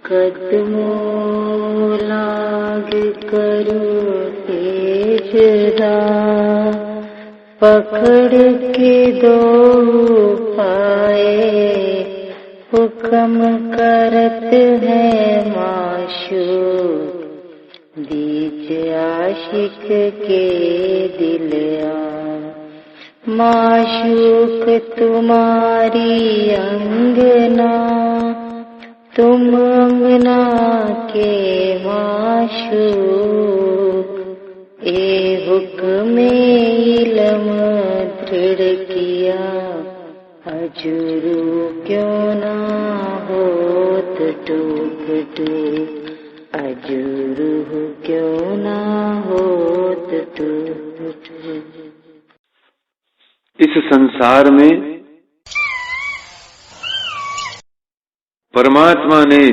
कदमों लाग करो तेजरा, पकड़ के दो पाए हुक्म करत है माशूक, बीच आशिक के दिल माशूक तुम्हारी अंगना, तुम अंगना के माशूक, ए हुक्म इल्म दृढ़ किया, अजुरू क्यों ना होत टूक टूक, अजुरू क्यों ना होत टूक टूक। इस संसार में परमात्मा ने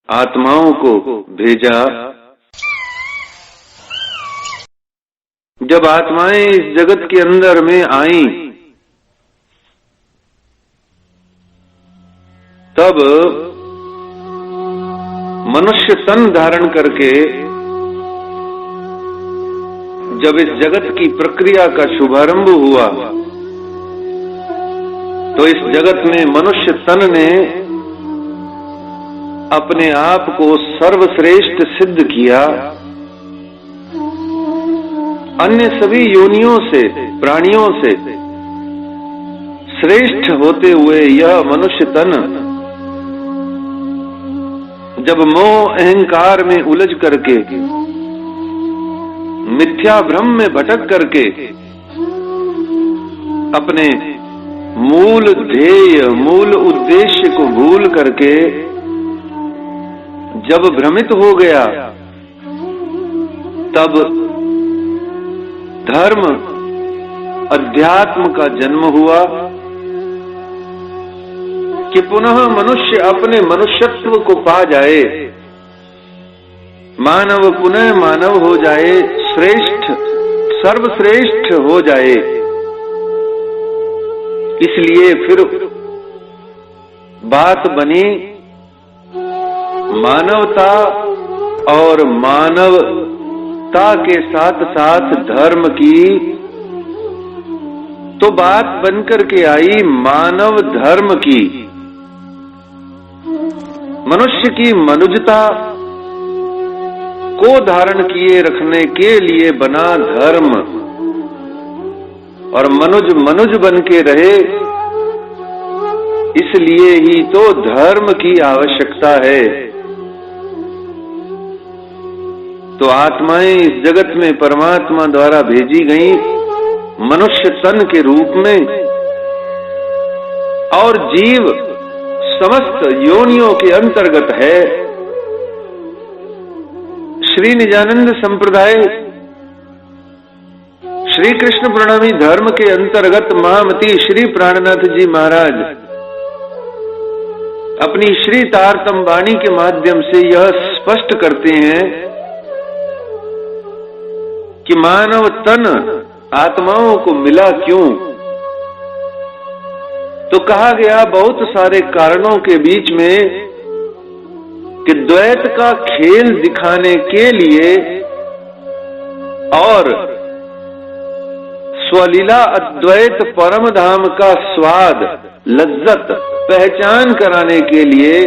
आत्माओं को भेजा। जब आत्माएं इस जगत के अंदर में आईं, तब मनुष्य तन धारण करके जब इस जगत की प्रक्रिया का शुभारंभ हुआ, तो इस जगत में मनुष्य तन ने अपने आप को सर्वश्रेष्ठ सिद्ध किया। अन्य सभी योनियों से, प्राणियों से श्रेष्ठ होते हुए यह मनुष्य तन जब मोह अहंकार में उलझ करके, मिथ्या भ्रम में भटक करके अपने मूल ध्येय, मूल उद्देश्य को भूल करके जब भ्रमित हो गया, तब धर्म अध्यात्म का जन्म हुआ कि पुनः मनुष्य अपने मनुष्यत्व को पा जाए, मानव पुनः मानव हो जाए, श्रेष्ठ सर्वश्रेष्ठ हो जाए। इसलिए फिर बात बनी मानवता और मानवता के साथ साथ धर्म की, तो बात बनकर के आई मानव धर्म की। मनुष्य की मनुजता को धारण किए रखने के लिए बना धर्म, और मनुज मनुज बन के रहे, इसलिए ही तो धर्म की आवश्यकता है। तो आत्माएं इस जगत में परमात्मा द्वारा भेजी गई मनुष्य तन के रूप में, और जीव समस्त योनियों के अंतर्गत है। श्री निजानंद संप्रदाय श्री कृष्ण प्रणवी धर्म के अंतर्गत महामती श्री प्राणनाथ जी महाराज अपनी श्री तारतम वाणी के माध्यम से यह स्पष्ट करते हैं कि मानव तन आत्माओं को मिला क्यों। तो कहा गया बहुत सारे कारणों के बीच में कि द्वैत का खेल दिखाने के लिए और स्वलीला अद्वैत परम धाम का स्वाद, लज्जत पहचान कराने के लिए,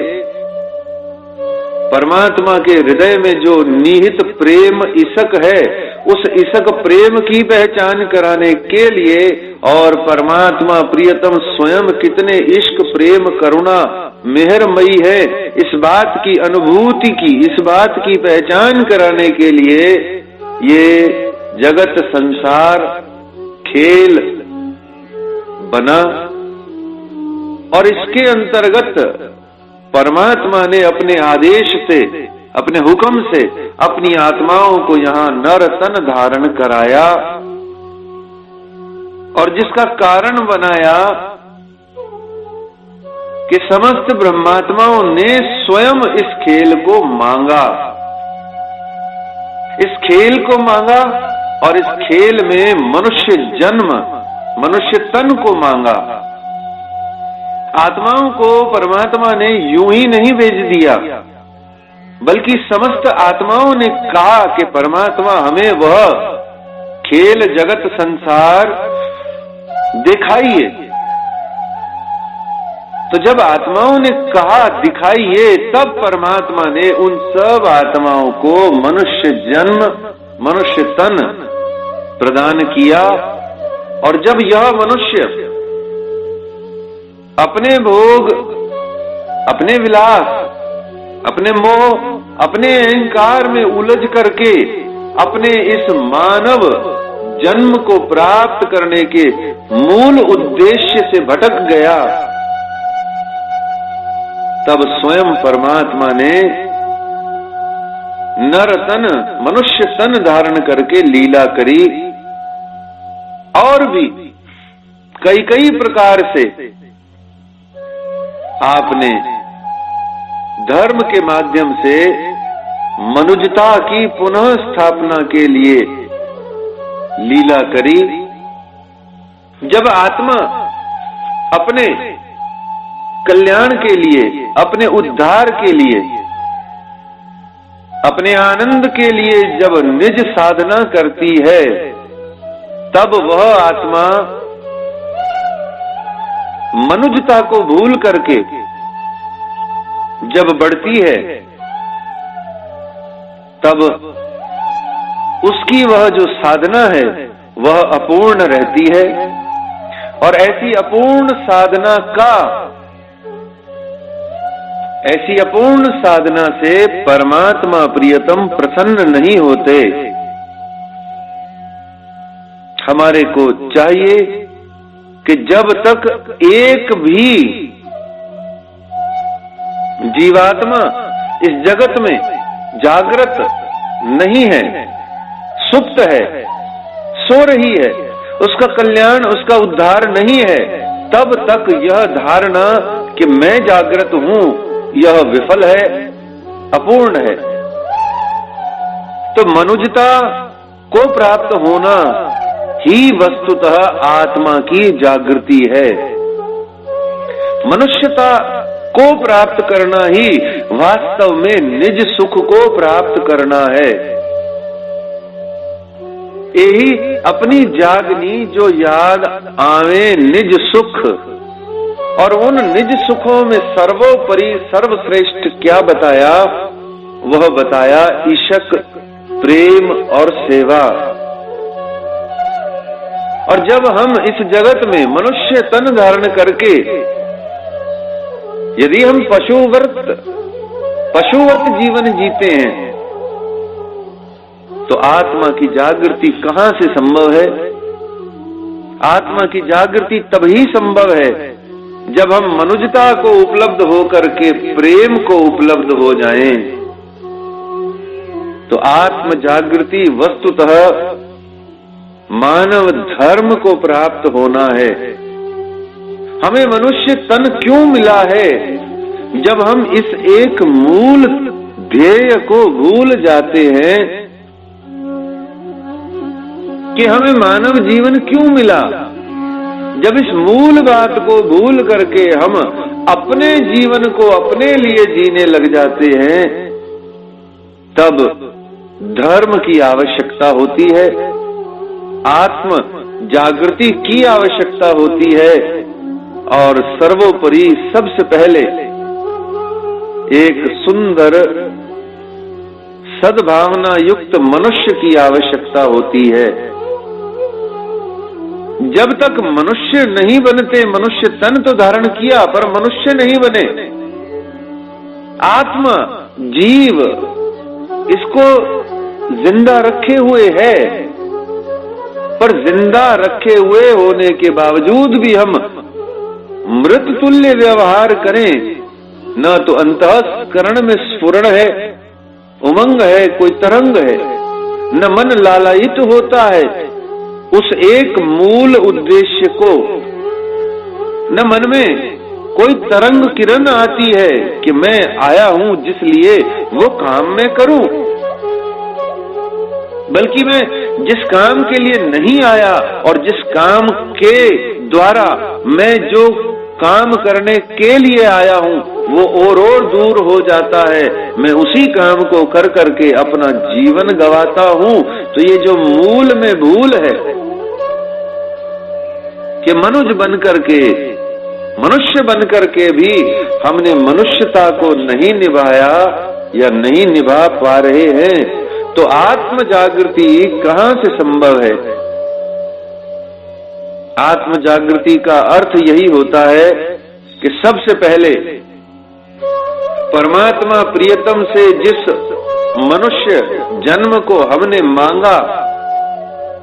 परमात्मा के हृदय में जो निहित प्रेम ईसक है, उस ईसक प्रेम की पहचान कराने के लिए, और परमात्मा प्रियतम स्वयं कितने इश्क प्रेम करुणा मेहरमयी है, इस बात की अनुभूति की, इस बात की पहचान कराने के लिए ये जगत संसार खेल बना। और इसके अंतर्गत परमात्मा ने अपने आदेश से, अपने हुक्म से अपनी आत्माओं को यहाँ नर तन धारण कराया, और जिसका कारण बनाया कि समस्त ब्रह्मात्माओं ने स्वयं इस खेल को मांगा, इस खेल को मांगा, और इस खेल में मनुष्य जन्म, मनुष्य तन को मांगा। आत्माओं को परमात्मा ने यूं ही नहीं भेज दिया, बल्कि समस्त आत्माओं ने कहा कि परमात्मा हमें वह खेल जगत संसार दिखाइए। तो जब आत्माओं ने कहा दिखाइए, तब परमात्मा ने उन सब आत्माओं को मनुष्य जन्म, मनुष्य तन प्रदान किया। और जब यह मनुष्य अपने भोग, अपने विलास, अपने मोह, अपने अहंकार में उलझ करके अपने इस मानव जन्म को प्राप्त करने के मूल उद्देश्य से भटक गया, तब स्वयं परमात्मा ने नर तन, मनुष्य तन धारण करके लीला करी। और भी कई कई प्रकार से आपने धर्म के माध्यम से मनुजता की पुनः स्थापना के लिए लीला करी। जब आत्मा अपने कल्याण के लिए, अपने उद्धार के लिए, अपने आनंद के लिए जब निज साधना करती है, तब वह आत्मा मनुजता को भूल करके जब बढ़ती है, तब उसकी वह जो साधना है वह अपूर्ण रहती है। और ऐसी अपूर्ण साधना से परमात्मा प्रियतम प्रसन्न नहीं होते। हमारे को चाहिए कि जब तक एक भी जीवात्मा इस जगत में जागृत नहीं है, सुप्त है, सो रही है, उसका कल्याण, उसका उद्धार नहीं है, तब तक यह धारणा कि मैं जागृत हूं, यह विफल है, अपूर्ण है। तो मनुजता को प्राप्त होना ही वस्तुतः आत्मा की जागृति है। मनुष्यता को प्राप्त करना ही वास्तव में निज सुख को प्राप्त करना है। यही अपनी जागनी जो याद आवे निज सुख, और उन निज सुखों में सर्वोपरि सर्वश्रेष्ठ क्या बताया? वह बताया ईशक, प्रेम और सेवा। और जब हम इस जगत में मनुष्य तन धारण करके यदि हम पशुवत जीवन जीते हैं, तो आत्मा की जागृति कहां से संभव है? आत्मा की जागृति तभी संभव है जब हम मनुजता को उपलब्ध होकर के प्रेम को उपलब्ध हो जाएं। तो आत्म जागृति वस्तुतः मानव धर्म को प्राप्त होना है। हमें मनुष्य तन क्यों मिला है? जब हम इस एक मूल ध्येय को भूल जाते हैं कि हमें मानव जीवन क्यों मिला, जब इस मूल बात को भूल करके हम अपने जीवन को अपने लिए जीने लग जाते हैं, तब धर्म की आवश्यकता होती है, आत्म जागृति की आवश्यकता होती है, और सर्वोपरि सबसे पहले एक सुंदर सद्भावना युक्त मनुष्य की आवश्यकता होती है। जब तक मनुष्य नहीं बनते, मनुष्य तन तो धारण किया पर मनुष्य नहीं बने, आत्मा जीव इसको जिंदा रखे हुए है, पर जिंदा रखे हुए होने के बावजूद भी हम मृत तुल्य व्यवहार करें, न तो अंतःकरण में स्फुरण है, उमंग है, कोई तरंग है, न मन लालायित होता है उस एक मूल उद्देश्य को, न मन में कोई तरंग किरण आती है कि मैं आया हूं जिस लिए वो काम मैं करूं, बल्कि मैं जिस काम के लिए नहीं आया और जिस काम के द्वारा मैं जो काम करने के लिए आया हूँ वो और दूर हो जाता है। मैं उसी काम को कर करके अपना जीवन गवाता हूँ। तो ये जो मूल में भूल है कि मनुष्य बन करके भी हमने मनुष्यता को नहीं निभाया या नहीं निभा पा रहे हैं, तो आत्म जागृति कहां से संभव है? आत्म जागृति का अर्थ यही होता है कि सबसे पहले परमात्मा प्रियतम से जिस मनुष्य जन्म को हमने मांगा,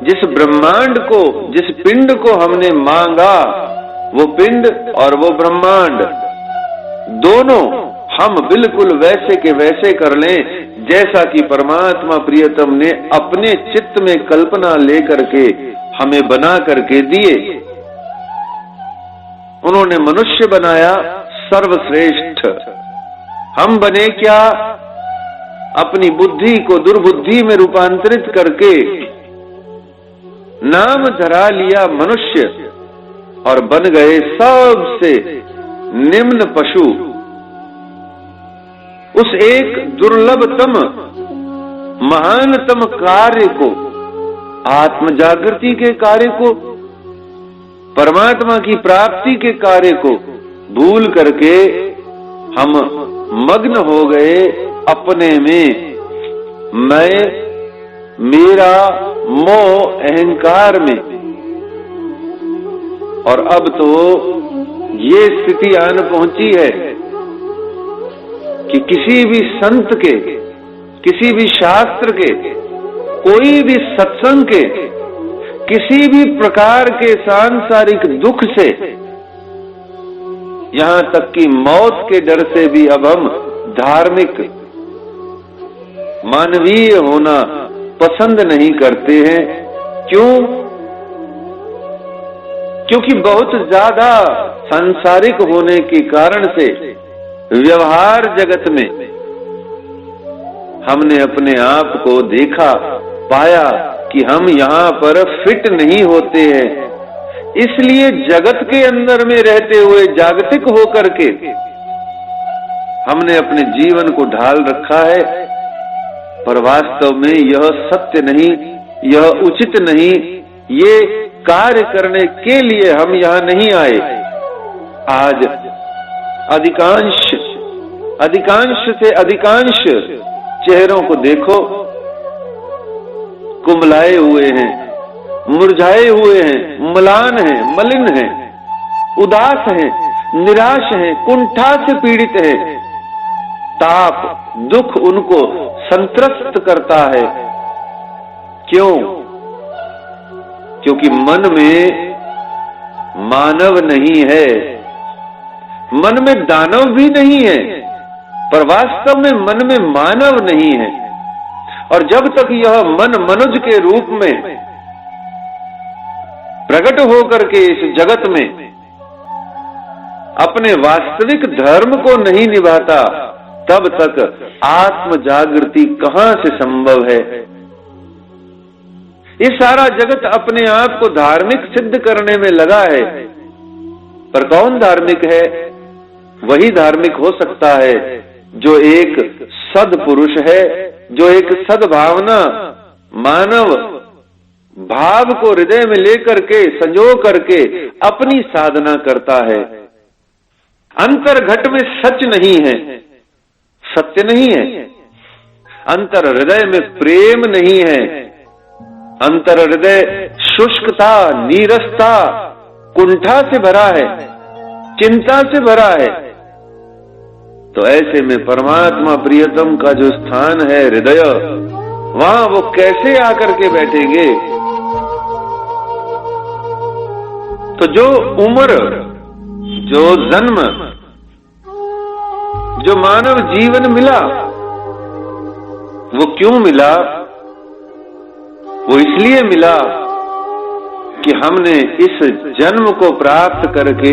जिस ब्रह्मांड को, जिस पिंड को हमने मांगा, वो पिंड और वो ब्रह्मांड दोनों हम बिल्कुल वैसे के वैसे कर लें जैसा कि परमात्मा प्रियतम ने अपने चित्त में कल्पना लेकर के हमें बना करके दिए। उन्होंने मनुष्य बनाया सर्वश्रेष्ठ। हम बने क्या? अपनी बुद्धि को दुर्बुद्धि में रूपांतरित करके नाम धरा लिया मनुष्य और बन गए सबसे निम्न पशु। उस एक दुर्लभतम महानतम कार्य को, आत्म जागृति के कार्य को, परमात्मा की प्राप्ति के कार्य को भूल करके हम मग्न हो गए अपने में, मैं, मेरा, मोह, अहंकार में। और अब तो ये स्थिति आन पहुंची है कि किसी भी संत के, किसी भी शास्त्र के, कोई भी सत्संग के, किसी भी प्रकार के सांसारिक दुख से, यहां तक कि मौत के डर से भी अब हम धार्मिक, मानवीय होना पसंद नहीं करते हैं। क्यों? क्योंकि बहुत ज्यादा सांसारिक होने के कारण से व्यवहार जगत में हमने अपने आप को देखा, पाया कि हम यहाँ पर फिट नहीं होते हैं। इसलिए जगत के अंदर में रहते हुए जागतिक होकर के हमने अपने जीवन को ढाल रखा है, पर वास्तव में यह सत्य नहीं, यह उचित नहीं। ये कार्य करने के लिए हम यहाँ नहीं आए। आज अधिकांश से अधिकांश चेहरों को देखो, कुम्हलाए हुए हैं, मुरझाए हुए हैं, म्लान हैं, मलिन हैं, उदास हैं, निराश हैं, कुंठा से पीड़ित हैं। ताप, दुख उनको संत्रस्त करता है। क्यों? क्योंकि मन में मानव नहीं है, मन में दानव भी नहीं है, पर वास्तव में मन में मानव नहीं है। और जब तक यह मन मनुष्य के रूप में प्रकट होकर के इस जगत में अपने वास्तविक धर्म को नहीं निभाता, तब तक आत्म जागृति कहां से संभव है? ये सारा जगत अपने आप को धार्मिक सिद्ध करने में लगा है, पर कौन धार्मिक है? वही धार्मिक हो सकता है जो एक सद्पुरुष है, जो एक सद्भावना, मानव भाव को हृदय में लेकर के, संजो करके अपनी साधना करता है। अंतर्घट में सच नहीं है, सत्य नहीं है। अंतर हृदय में प्रेम नहीं है। अंतर हृदय शुष्कता, नीरसता, कुंठा से भरा है, चिंता से भरा है। तो ऐसे में परमात्मा प्रियतम का जो स्थान है हृदय, वहां वो कैसे आकर के बैठेंगे? तो जो उम्र, जो जन्म, जो मानव जीवन मिला, वो क्यों मिला? वो इसलिए मिला कि हमने इस जन्म को प्राप्त करके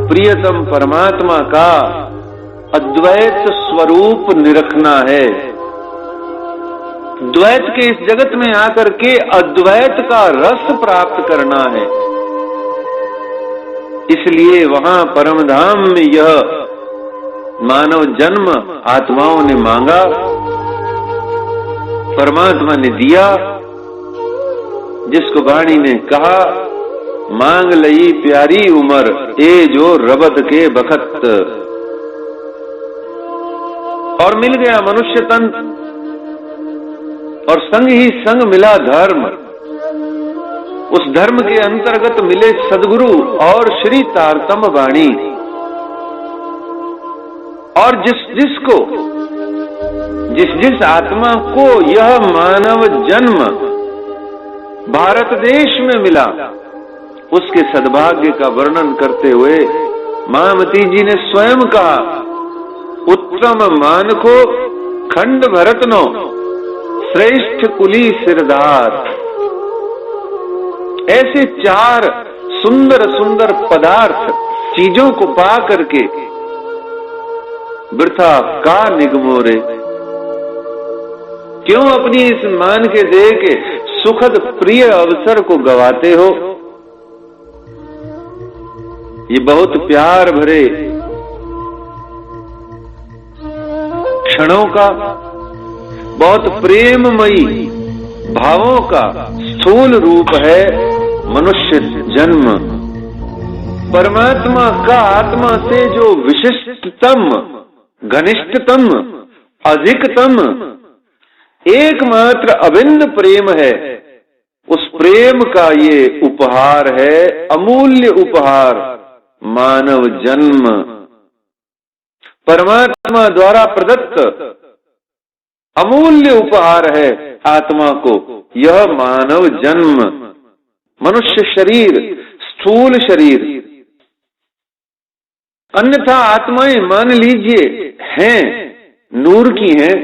प्रियतम परमात्मा का अद्वैत स्वरूप निरखना है। द्वैत के इस जगत में आकर के अद्वैत का रस प्राप्त करना है। इसलिए वहां परम धाम में यह मानव जन्म आत्माओं ने मांगा, परमात्मा ने दिया, जिसको वाणी ने कहा, मांग लई प्यारी उम्र ए जो रबत के बखत, और मिल गया मनुष्य तन, और संग ही संग मिला धर्म। उस धर्म के अंतर्गत मिले सदगुरु और श्री तारतम वाणी। और जिस आत्मा को यह मानव जन्म भारत देश में मिला, उसके सद्भाग्य का वर्णन करते हुए महामती जी ने स्वयं कहा, उत्तम मान को खंड भरतनो श्रेष्ठ कुली सिरदार। ऐसे चार सुंदर सुंदर पदार्थ चीजों को पा करके वृथा का निगमोरे, क्यों अपनी इस मान के दे के सुखद प्रिय अवसर को गवाते हो। ये बहुत प्यार भरे क्षणों का, बहुत प्रेममयी भावों का स्थूल रूप है मनुष्य जन्म। परमात्मा का आत्मा से जो विशिष्टतम, घनिष्ठतम, अधिकतम, एकमात्र अभिन्न प्रेम है, उस प्रेम का ये उपहार है, अमूल्य उपहार, मानव जन्म। परमात्मा द्वारा प्रदत्त अमूल्य उपहार है आत्मा को यह मानव जन्म, मनुष्य शरीर, स्थूल शरीर। अन्यथा आत्माएं मान लीजिए हैं, नूर की हैं,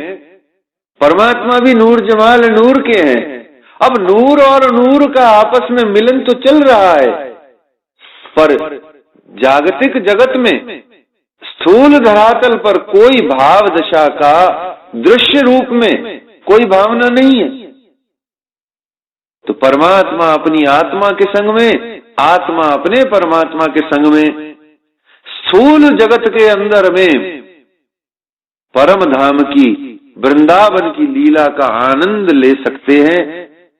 परमात्मा भी नूर जमाल नूर के हैं। अब नूर और नूर का आपस में मिलन तो चल रहा है, पर जागतिक जगत में स्थूल धरातल पर कोई भाव दशा का दृश्य रूप में कोई भावना नहीं है। तो परमात्मा अपनी आत्मा के संग में, आत्मा अपने परमात्मा के संग में, स्थूल जगत के अंदर में परम धाम की, वृंदावन की लीला का आनंद ले सकते हैं,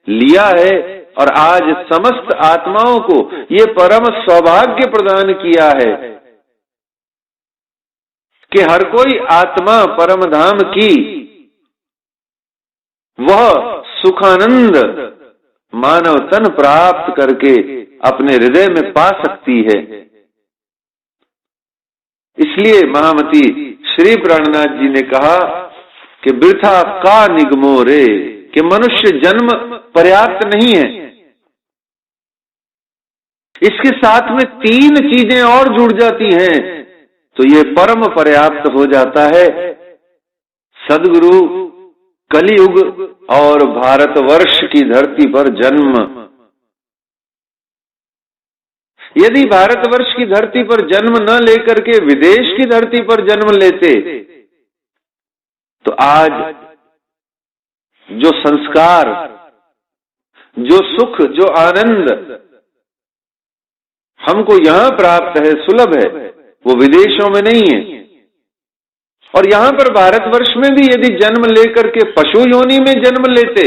लिया है। और आज समस्त आत्माओं को ये परम सौभाग्य प्रदान किया है कि हर कोई आत्मा परम धाम की वह सुखानंद मानव तन प्राप्त करके अपने हृदय में पा सकती है। इसलिए महामती श्री प्राणनाथ जी ने कहा कि वृथा का निगमो रे, कि मनुष्य जन्म पर्याप्त नहीं है, इसके साथ में तीन चीजें और जुड़ जाती हैं तो ये परम पर्याप्त हो जाता है। सदगुरु, कलियुग और भारतवर्ष की धरती पर जन्म। यदि भारतवर्ष की धरती पर जन्म न लेकर के विदेश की धरती पर जन्म लेते तो आज जो संस्कार, जो सुख, जो आनंद हमको यहां प्राप्त है, सुलभ है, वो विदेशों में नहीं है। और यहां पर भारतवर्ष में भी यदि जन्म लेकर के पशु योनि में जन्म लेते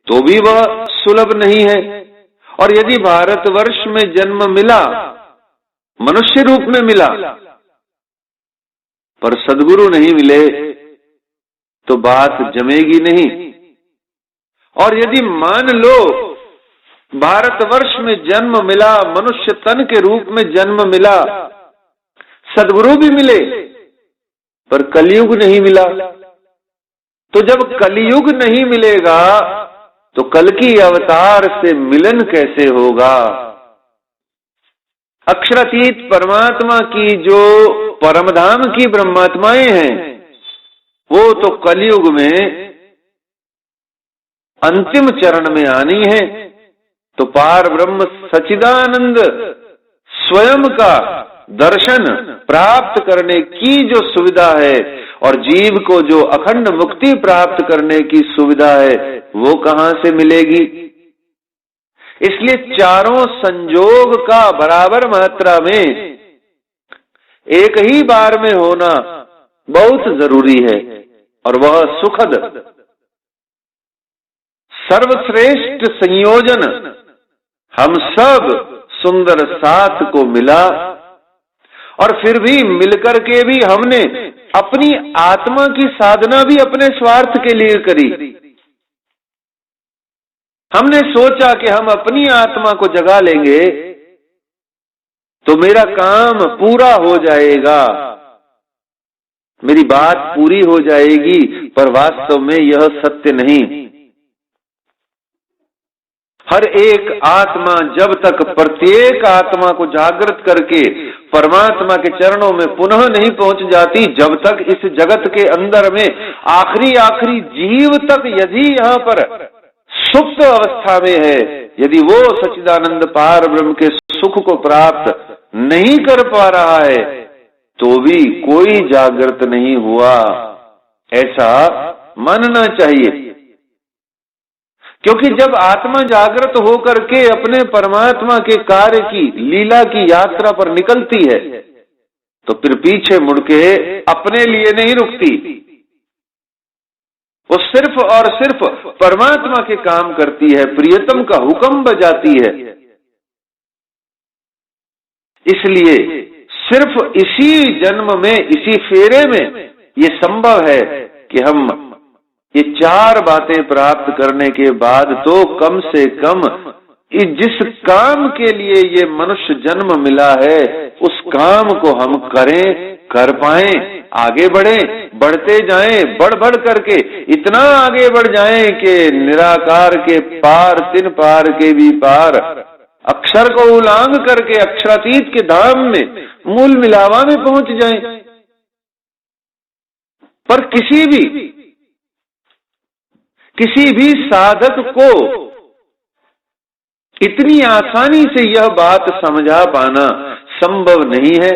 तो भी वह सुलभ नहीं है। और यदि भारतवर्ष में जन्म मिला, मनुष्य रूप में मिला, पर सद्गुरु नहीं मिले तो बात जमेगी नहीं। और यदि मान लो भारतवर्ष में जन्म मिला, मनुष्य तन के रूप में जन्म मिला, सद्गुरु भी मिले, पर कलयुग नहीं मिला, तो जब कलयुग नहीं मिलेगा तो कल की अवतार से मिलन कैसे होगा। अक्षरातीत परमात्मा की जो परमधाम की ब्रह्मात्माएं हैं वो तो कलयुग में अंतिम चरण में आनी है। तो पार ब्रह्म सच्चिदानंद स्वयं का दर्शन प्राप्त करने की जो सुविधा है और जीव को जो अखंड मुक्ति प्राप्त करने की सुविधा है वो कहां से मिलेगी। इसलिए चारों संयोग का बराबर मात्रा में एक ही बार में होना बहुत जरूरी है, और वह सुखद सर्वश्रेष्ठ संयोजन हम सब सुंदर साथ को मिला। और फिर भी मिलकर के भी हमने अपनी आत्मा की साधना भी अपने स्वार्थ के लिए करी। हमने सोचा कि हम अपनी आत्मा को जगा लेंगे तो मेरा काम पूरा हो जाएगा, मेरी बात पूरी हो जाएगी, पर वास्तव में यह सत्य नहीं। हर एक आत्मा जब तक प्रत्येक आत्मा को जागृत करके परमात्मा के चरणों में पुनः नहीं पहुंच जाती, जब तक इस जगत के अंदर में आखिरी जीव तक यदि यहाँ पर सुप्त अवस्था में है, यदि वो सच्चिदानंद पार ब्रह्म के सुख को प्राप्त नहीं कर पा रहा है, तो भी कोई जागृत नहीं हुआ, ऐसा मानना चाहिए। क्योंकि जब आत्मा जागृत होकर के अपने परमात्मा के कार्य की लीला की यात्रा पर निकलती है, तो फिर पीछे मुड़ के अपने लिए नहीं रुकती, वो सिर्फ और सिर्फ परमात्मा के काम करती है, प्रियतम का हुक्म बजाती है। इसलिए सिर्फ इसी जन्म में, इसी फेरे में ये संभव है कि हम ये चार बातें प्राप्त करने के बाद तो कम से कम जिस काम के लिए ये मनुष्य जन्म मिला है उस काम को हम करें, कर पाएं, आगे बढ़ें, बढ़ते जाएं, बढ़ करके इतना आगे बढ़ जाएं कि निराकार के पार, तिन पार के भी पार, अक्षर को उलांघ करके अक्षरातीत के धाम में, मूल मिलावा में पहुंच जाएं। पर किसी भी साधक को इतनी आसानी से यह बात समझा पाना संभव नहीं है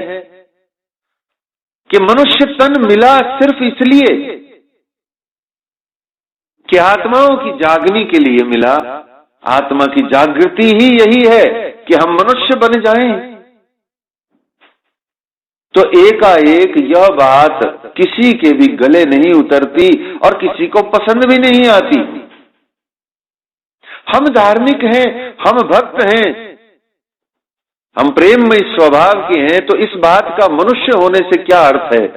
कि मनुष्य तन मिला सिर्फ इसलिए कि आत्माओं की जागने के लिए मिला। आत्मा की जागृति ही यही है कि हम मनुष्य बन जाएं। तो एकाएक यह बात किसी के भी गले नहीं उतरती और किसी को पसंद भी नहीं आती। हम धार्मिक हैं, हम भक्त हैं, हम प्रेममय स्वभाव के हैं, तो इस बात का मनुष्य होने से क्या अर्थ है?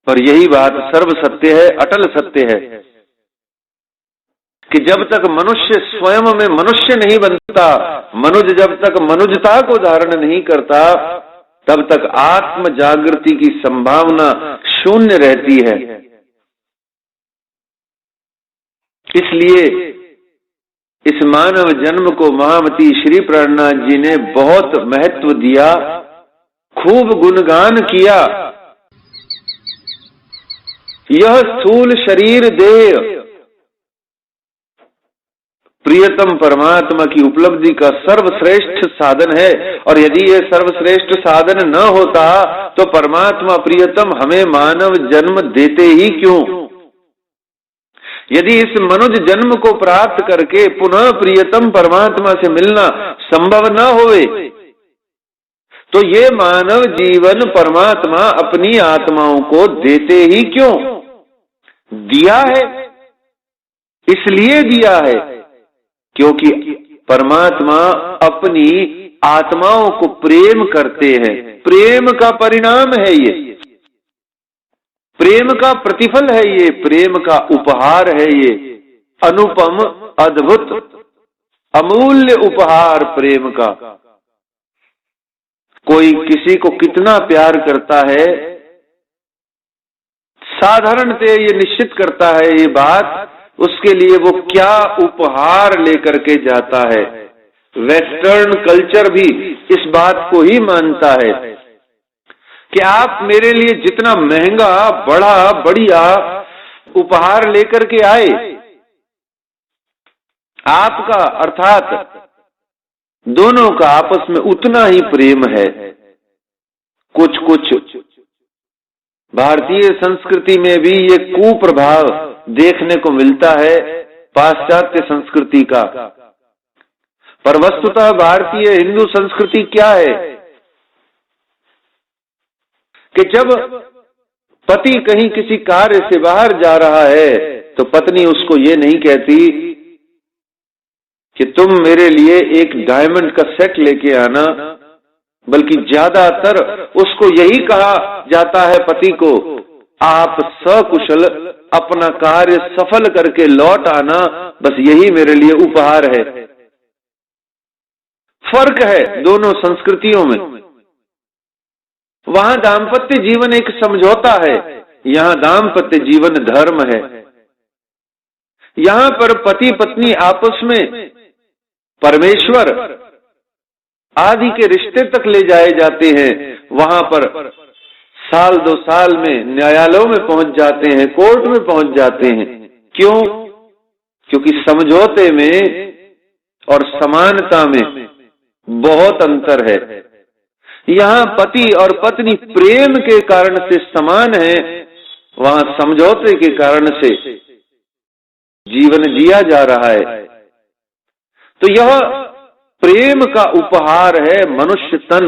पर यही बात सर्व सत्य है, अटल सत्य है कि जब तक मनुष्य स्वयं में मनुष्य नहीं बनता, मनुज जब तक मनुजता को धारण नहीं करता, तब तक आत्म जागृति की संभावना शून्य रहती है। इसलिए इस मानव जन्म को महामती श्री प्राणनाथ जी ने बहुत महत्व दिया, खूब गुणगान किया। यह स्थूल शरीर देह प्रियतम परमात्मा की उपलब्धि का सर्वश्रेष्ठ साधन है, और यदि यह सर्वश्रेष्ठ साधन न होता तो परमात्मा प्रियतम हमें मानव जन्म देते ही क्यों? यदि इस मनुज जन्म को प्राप्त करके पुनः प्रियतम परमात्मा से मिलना संभव न होवे, तो ये मानव जीवन परमात्मा अपनी आत्माओं को देते ही क्यों? दिया है, इसलिए दिया है क्योंकि परमात्मा अपनी आत्माओं को प्रेम करते हैं। प्रेम का परिणाम है ये, प्रेम का प्रतिफल है ये, प्रेम का उपहार है ये, अनुपम, अद्भुत, अमूल्य उपहार प्रेम का। कोई किसी को कितना प्यार करता है, साधारणतः ये निश्चित करता है ये बात, उसके लिए वो क्या उपहार लेकर के जाता है। वेस्टर्न कल्चर भी इस बात को ही मानता है कि आप मेरे लिए जितना महंगा, बड़ा, बढ़िया उपहार लेकर के आए, आपका अर्थात दोनों का आपस में उतना ही प्रेम है। कुछ भारतीय संस्कृति में भी ये कुप्रभाव देखने को मिलता है, पाश्चात्य संस्कृति का। पर वस्तुतः भारतीय हिंदू संस्कृति क्या है कि जब पति कहीं किसी कार्य से बाहर जा रहा है तो पत्नी उसको ये नहीं कहती कि तुम मेरे लिए एक डायमंड का सेट लेके आना, बल्कि ज्यादातर उसको यही कहा जाता है पति को, आप सकुशल अपना कार्य सफल करके लौट आना, बस यही मेरे लिए उपहार है। फर्क है दोनों संस्कृतियों में। वहां दाम्पत्य जीवन एक समझौता है, यहां दाम्पत्य जीवन धर्म है। यहां पर पति पत्नी आपस में परमेश्वर आदि के रिश्ते तक ले जाए जाते हैं। वहां पर साल 2 साल में न्यायालयों में पहुंच जाते हैं, कोर्ट में पहुंच जाते हैं। क्यों? क्योंकि समझौते में और समानता में बहुत अंतर है। यहां पति और पत्नी प्रेम के कारण से समान है, वहां समझौते के कारण से जीवन जिया जा रहा है। तो यह प्रेम का उपहार है मनुष्य तन।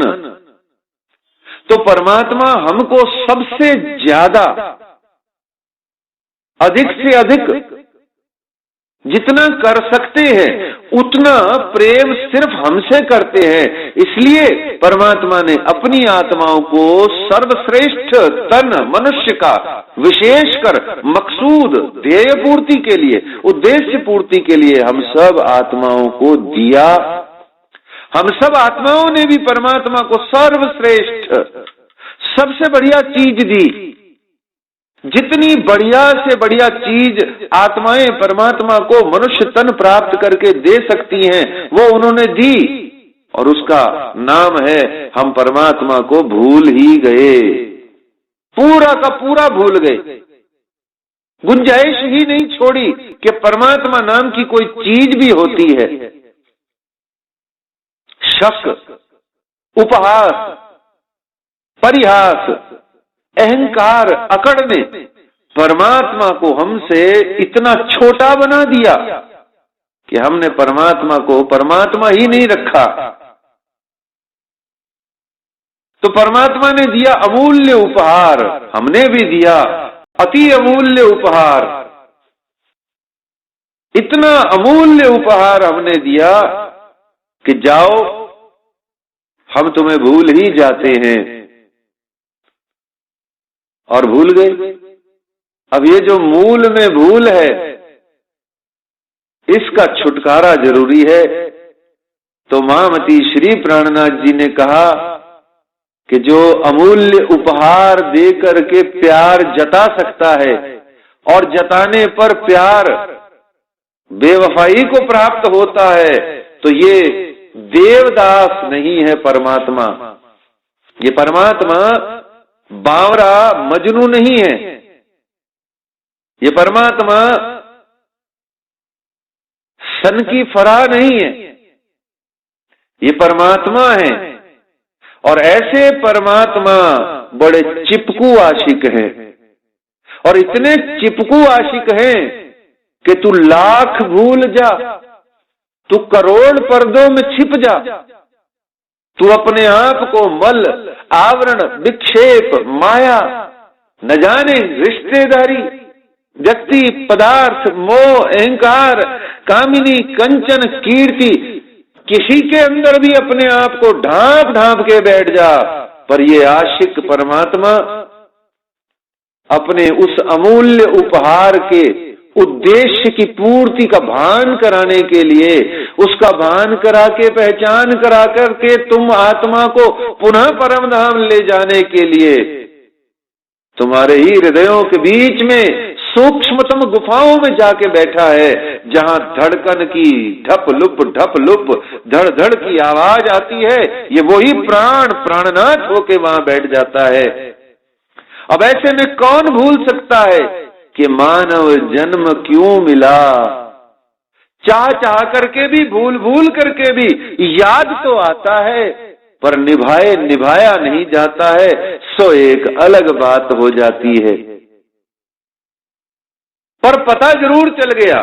तो परमात्मा हमको सबसे ज्यादा, अधिक से अधिक जितना कर सकते हैं उतना प्रेम सिर्फ हमसे करते हैं। इसलिए परमात्मा ने अपनी आत्माओं को सर्वश्रेष्ठ तन मनुष्य का विशेषकर मकसूद ध्येय पूर्ति के लिए, उद्देश्य पूर्ति के लिए हम सब आत्माओं को दिया। हम सब आत्माओं ने भी परमात्मा को सर्वश्रेष्ठ, सबसे बढ़िया चीज दी। जितनी बढ़िया से बढ़िया चीज आत्माएं परमात्मा को मनुष्य तन प्राप्त करके दे सकती हैं वो उन्होंने दी, और उसका नाम है हम परमात्मा को भूल ही गए, पूरा का पूरा भूल गए। गुंजाइश ही नहीं छोड़ी कि परमात्मा नाम की कोई चीज भी होती है। शक, उपहास, परिहास, अहंकार, अकड़ ने परमात्मा को हमसे इतना छोटा बना दिया कि हमने परमात्मा को परमात्मा ही नहीं रखा। तो परमात्मा ने दिया अमूल्य उपहार, हमने भी दिया अति अमूल्य उपहार। इतना अमूल्य उपहार हमने दिया कि जाओ हम तुम्हें भूल ही जाते हैं, और भूल गए। अब ये जो मूल में भूल है इसका छुटकारा जरूरी है। तो महामती श्री प्राणनाथ जी ने कहा कि जो अमूल्य उपहार देकर के प्यार जता सकता है और जताने पर प्यार बेवफाई को प्राप्त होता है, तो ये देवदास नहीं है परमात्मा। ये परमात्मा बावरा मजनू नहीं है। ये परमात्मा सन की फरा नहीं है। ये परमात्मा है, और ऐसे परमात्मा बड़े चिपकू आशिक हैं, और इतने चिपकू आशिक हैं कि तू लाख भूल जा, तू करोड़ पर्दों में छिप जा, तू अपने आप को मल, आवरण, विक्षेप, माया, न जाने रिश्तेदारी, व्यक्ति, पदार्थ, मोह, अहंकार, कामिनी, कंचन, कीर्ति, किसी के अंदर भी अपने आप को ढांप ढांप के बैठ जा, पर ये आशिक परमात्मा अपने उस अमूल्य उपहार के उद्देश्य की पूर्ति का भान कराने के लिए, उसका भान करा के, पहचान करा करके तुम आत्मा को पुनः परम धाम ले जाने के लिए तुम्हारे ही हृदयों के बीच में सूक्ष्मतम गुफाओं में जाके बैठा है, जहां धड़कन की ढप लुप धड़ धड़ की आवाज आती है। ये वही प्राण प्राणनाथ होके वहां बैठ जाता है। अब ऐसे में कौन भूल सकता है कि मानव जन्म क्यों मिला? चाह करके भी, भूल करके भी याद तो आता है, पर निभाया नहीं जाता है, सो एक अलग बात हो जाती है। पर पता जरूर चल गया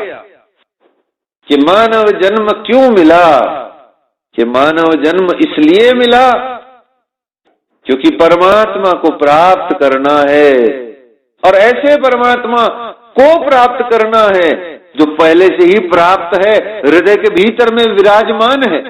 कि मानव जन्म क्यों मिला, कि मानव जन्म इसलिए मिला क्योंकि परमात्मा को प्राप्त करना है, और ऐसे परमात्मा को प्राप्त करना है जो पहले से ही प्राप्त है, हृदय के भीतर में विराजमान है।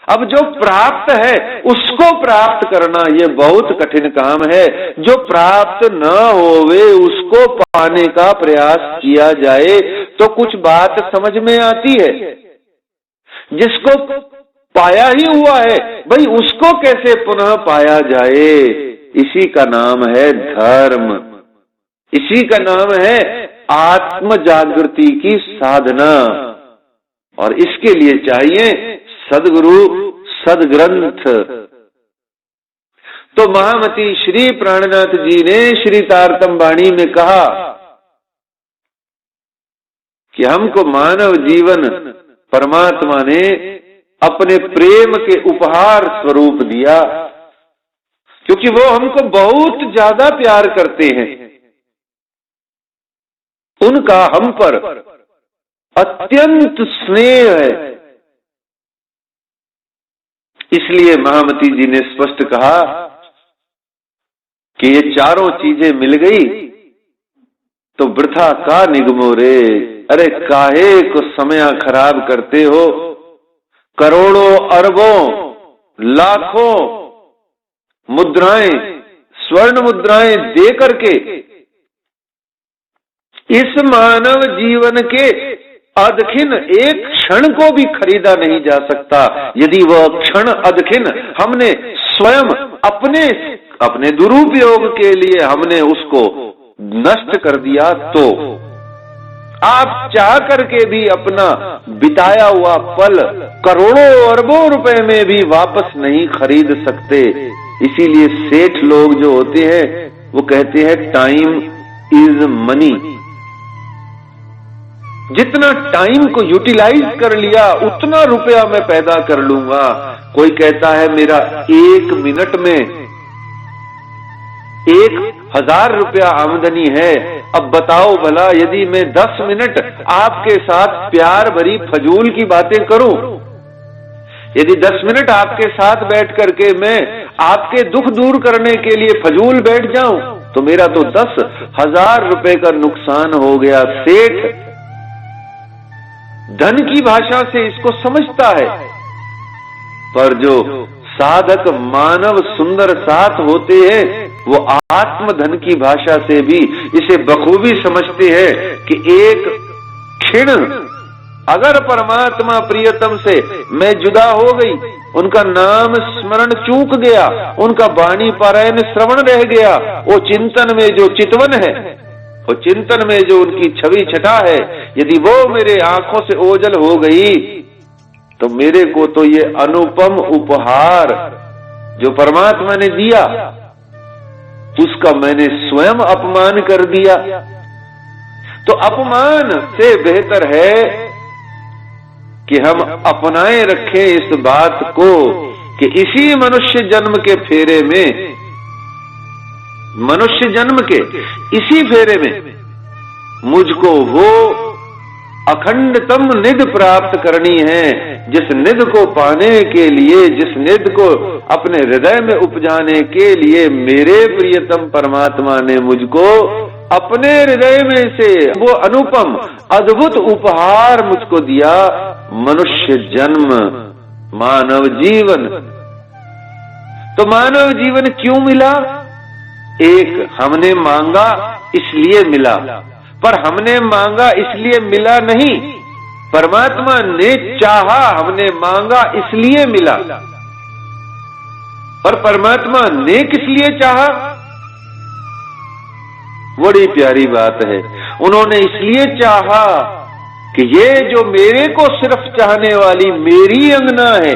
अब जो प्राप्त है उसको प्राप्त करना ये बहुत कठिन काम है। जो प्राप्त न होवे उसको पाने का प्रयास किया जाए तो कुछ बात समझ में आती है। जिसको पाया ही हुआ है भाई उसको कैसे पुनः पाया जाए, इसी का नाम है धर्म, इसी का नाम है आत्म जागृति की साधना। और इसके लिए चाहिए सदगुरु, सदग्रंथ। तो महामती श्री प्राणनाथ जी ने श्री तारतम वाणी में कहा कि हमको मानव जीवन परमात्मा ने अपने प्रेम के उपहार स्वरूप दिया, क्योंकि वो हमको बहुत ज्यादा प्यार करते हैं। उनका हम पर अत्यंत स्नेह है। इसलिए महामती जी ने स्पष्ट कहा कि ये चारों चीजें मिल गई तो वृथा का निगमो रे, अरे काहे को समय खराब करते हो। करोड़ों अरबों लाखों मुद्राएं, स्वर्ण मुद्राएं दे करके इस मानव जीवन के अदखिन एक क्षण को भी खरीदा नहीं जा सकता। यदि वह क्षण अदखिन हमने स्वयं अपने दुरुपयोग के लिए हमने उसको नष्ट कर दिया तो आप चाह करके भी अपना बिताया हुआ पल करोड़ों अरबों रुपए में भी वापस नहीं खरीद सकते। इसीलिए सेठ लोग जो होते हैं वो कहते हैं टाइम इज मनी। जितना टाइम को यूटिलाइज कर लिया उतना रुपया मैं पैदा कर लूंगा। कोई कहता है मेरा 1 मिनट में 1000 रुपया आमदनी है। अब बताओ भला यदि मैं 10 मिनट आपके साथ प्यार भरी फजूल की बातें करूं, यदि 10 मिनट आपके साथ बैठ करके मैं आपके दुख दूर करने के लिए फजूल बैठ जाऊं तो मेरा तो 10,000 रुपए का नुकसान हो गया। सेठ धन की भाषा से इसको समझता है, पर जो साधक मानव सुंदर साथ होते हैं वो आत्मधन की भाषा से भी इसे बखूबी समझते हैं कि एक क्षण अगर परमात्मा प्रियतम से मैं जुदा हो गई, उनका नाम स्मरण चूक गया, उनका वाणी पारायण श्रवण रह गया, वो चिंतन में जो चितवन है, वो चिंतन में जो उनकी छवि छटा है, यदि वो मेरे आंखों से ओझल हो गई तो मेरे को तो ये अनुपम उपहार जो परमात्मा ने दिया उसका मैंने स्वयं अपमान कर दिया। तो अपमान से बेहतर है कि हम अपनाए रखें इस बात को कि इसी मनुष्य जन्म के फेरे में, मनुष्य जन्म के इसी फेरे में मुझको वो अखंडतम निध प्राप्त करनी है, जिस निध को पाने के लिए, जिस निध को अपने हृदय में उपजाने के लिए मेरे प्रियतम परमात्मा ने मुझको अपने हृदय में से वो अनुपम अद्भुत उपहार मुझको दिया, मनुष्य जन्म, मानव जीवन। तो मानव जीवन क्यों मिला? एक, हमने मांगा इसलिए मिला, पर हमने मांगा इसलिए मिला नहीं, परमात्मा ने चाहा, हमने मांगा इसलिए मिला। पर परमात्मा ने किस लिए चाहा? बड़ी प्यारी बात है। उन्होंने इसलिए चाहा कि ये जो मेरे को सिर्फ चाहने वाली मेरी अंगना है,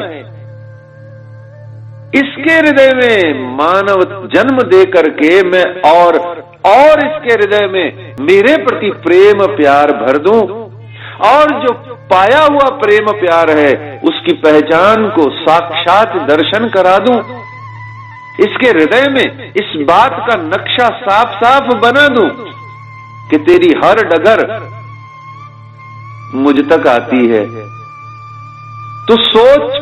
इसके हृदय में मानव जन्म दे करके मैं और इसके हृदय में मेरे प्रति प्रेम प्यार भर दूं, और जो पाया हुआ प्रेम प्यार है उसकी पहचान को साक्षात दर्शन करा दूं, इसके हृदय में इस बात का नक्शा साफ साफ बना दूं कि तेरी हर डगर मुझ तक आती है। तू सोच,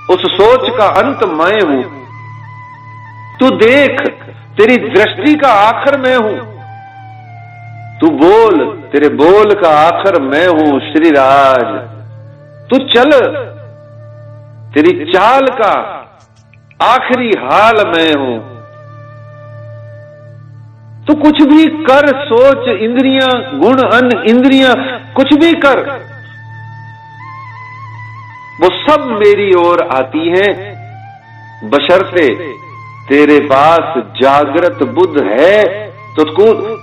उस सोच का अंत मैं हूं। तू देख, तेरी दृष्टि का आखिर मैं हूं। तू बोल, तेरे बोल का आखिर मैं हूं श्री राज। तू चल, तेरी चाल का आखिरी हाल मैं हूं। तू कुछ भी कर, सोच, इंद्रियां, गुण, अन्न, इंद्रियां, कुछ भी कर, वो सब मेरी ओर आती हैं, बशर्ते तेरे पास जागृत बुद्ध है तो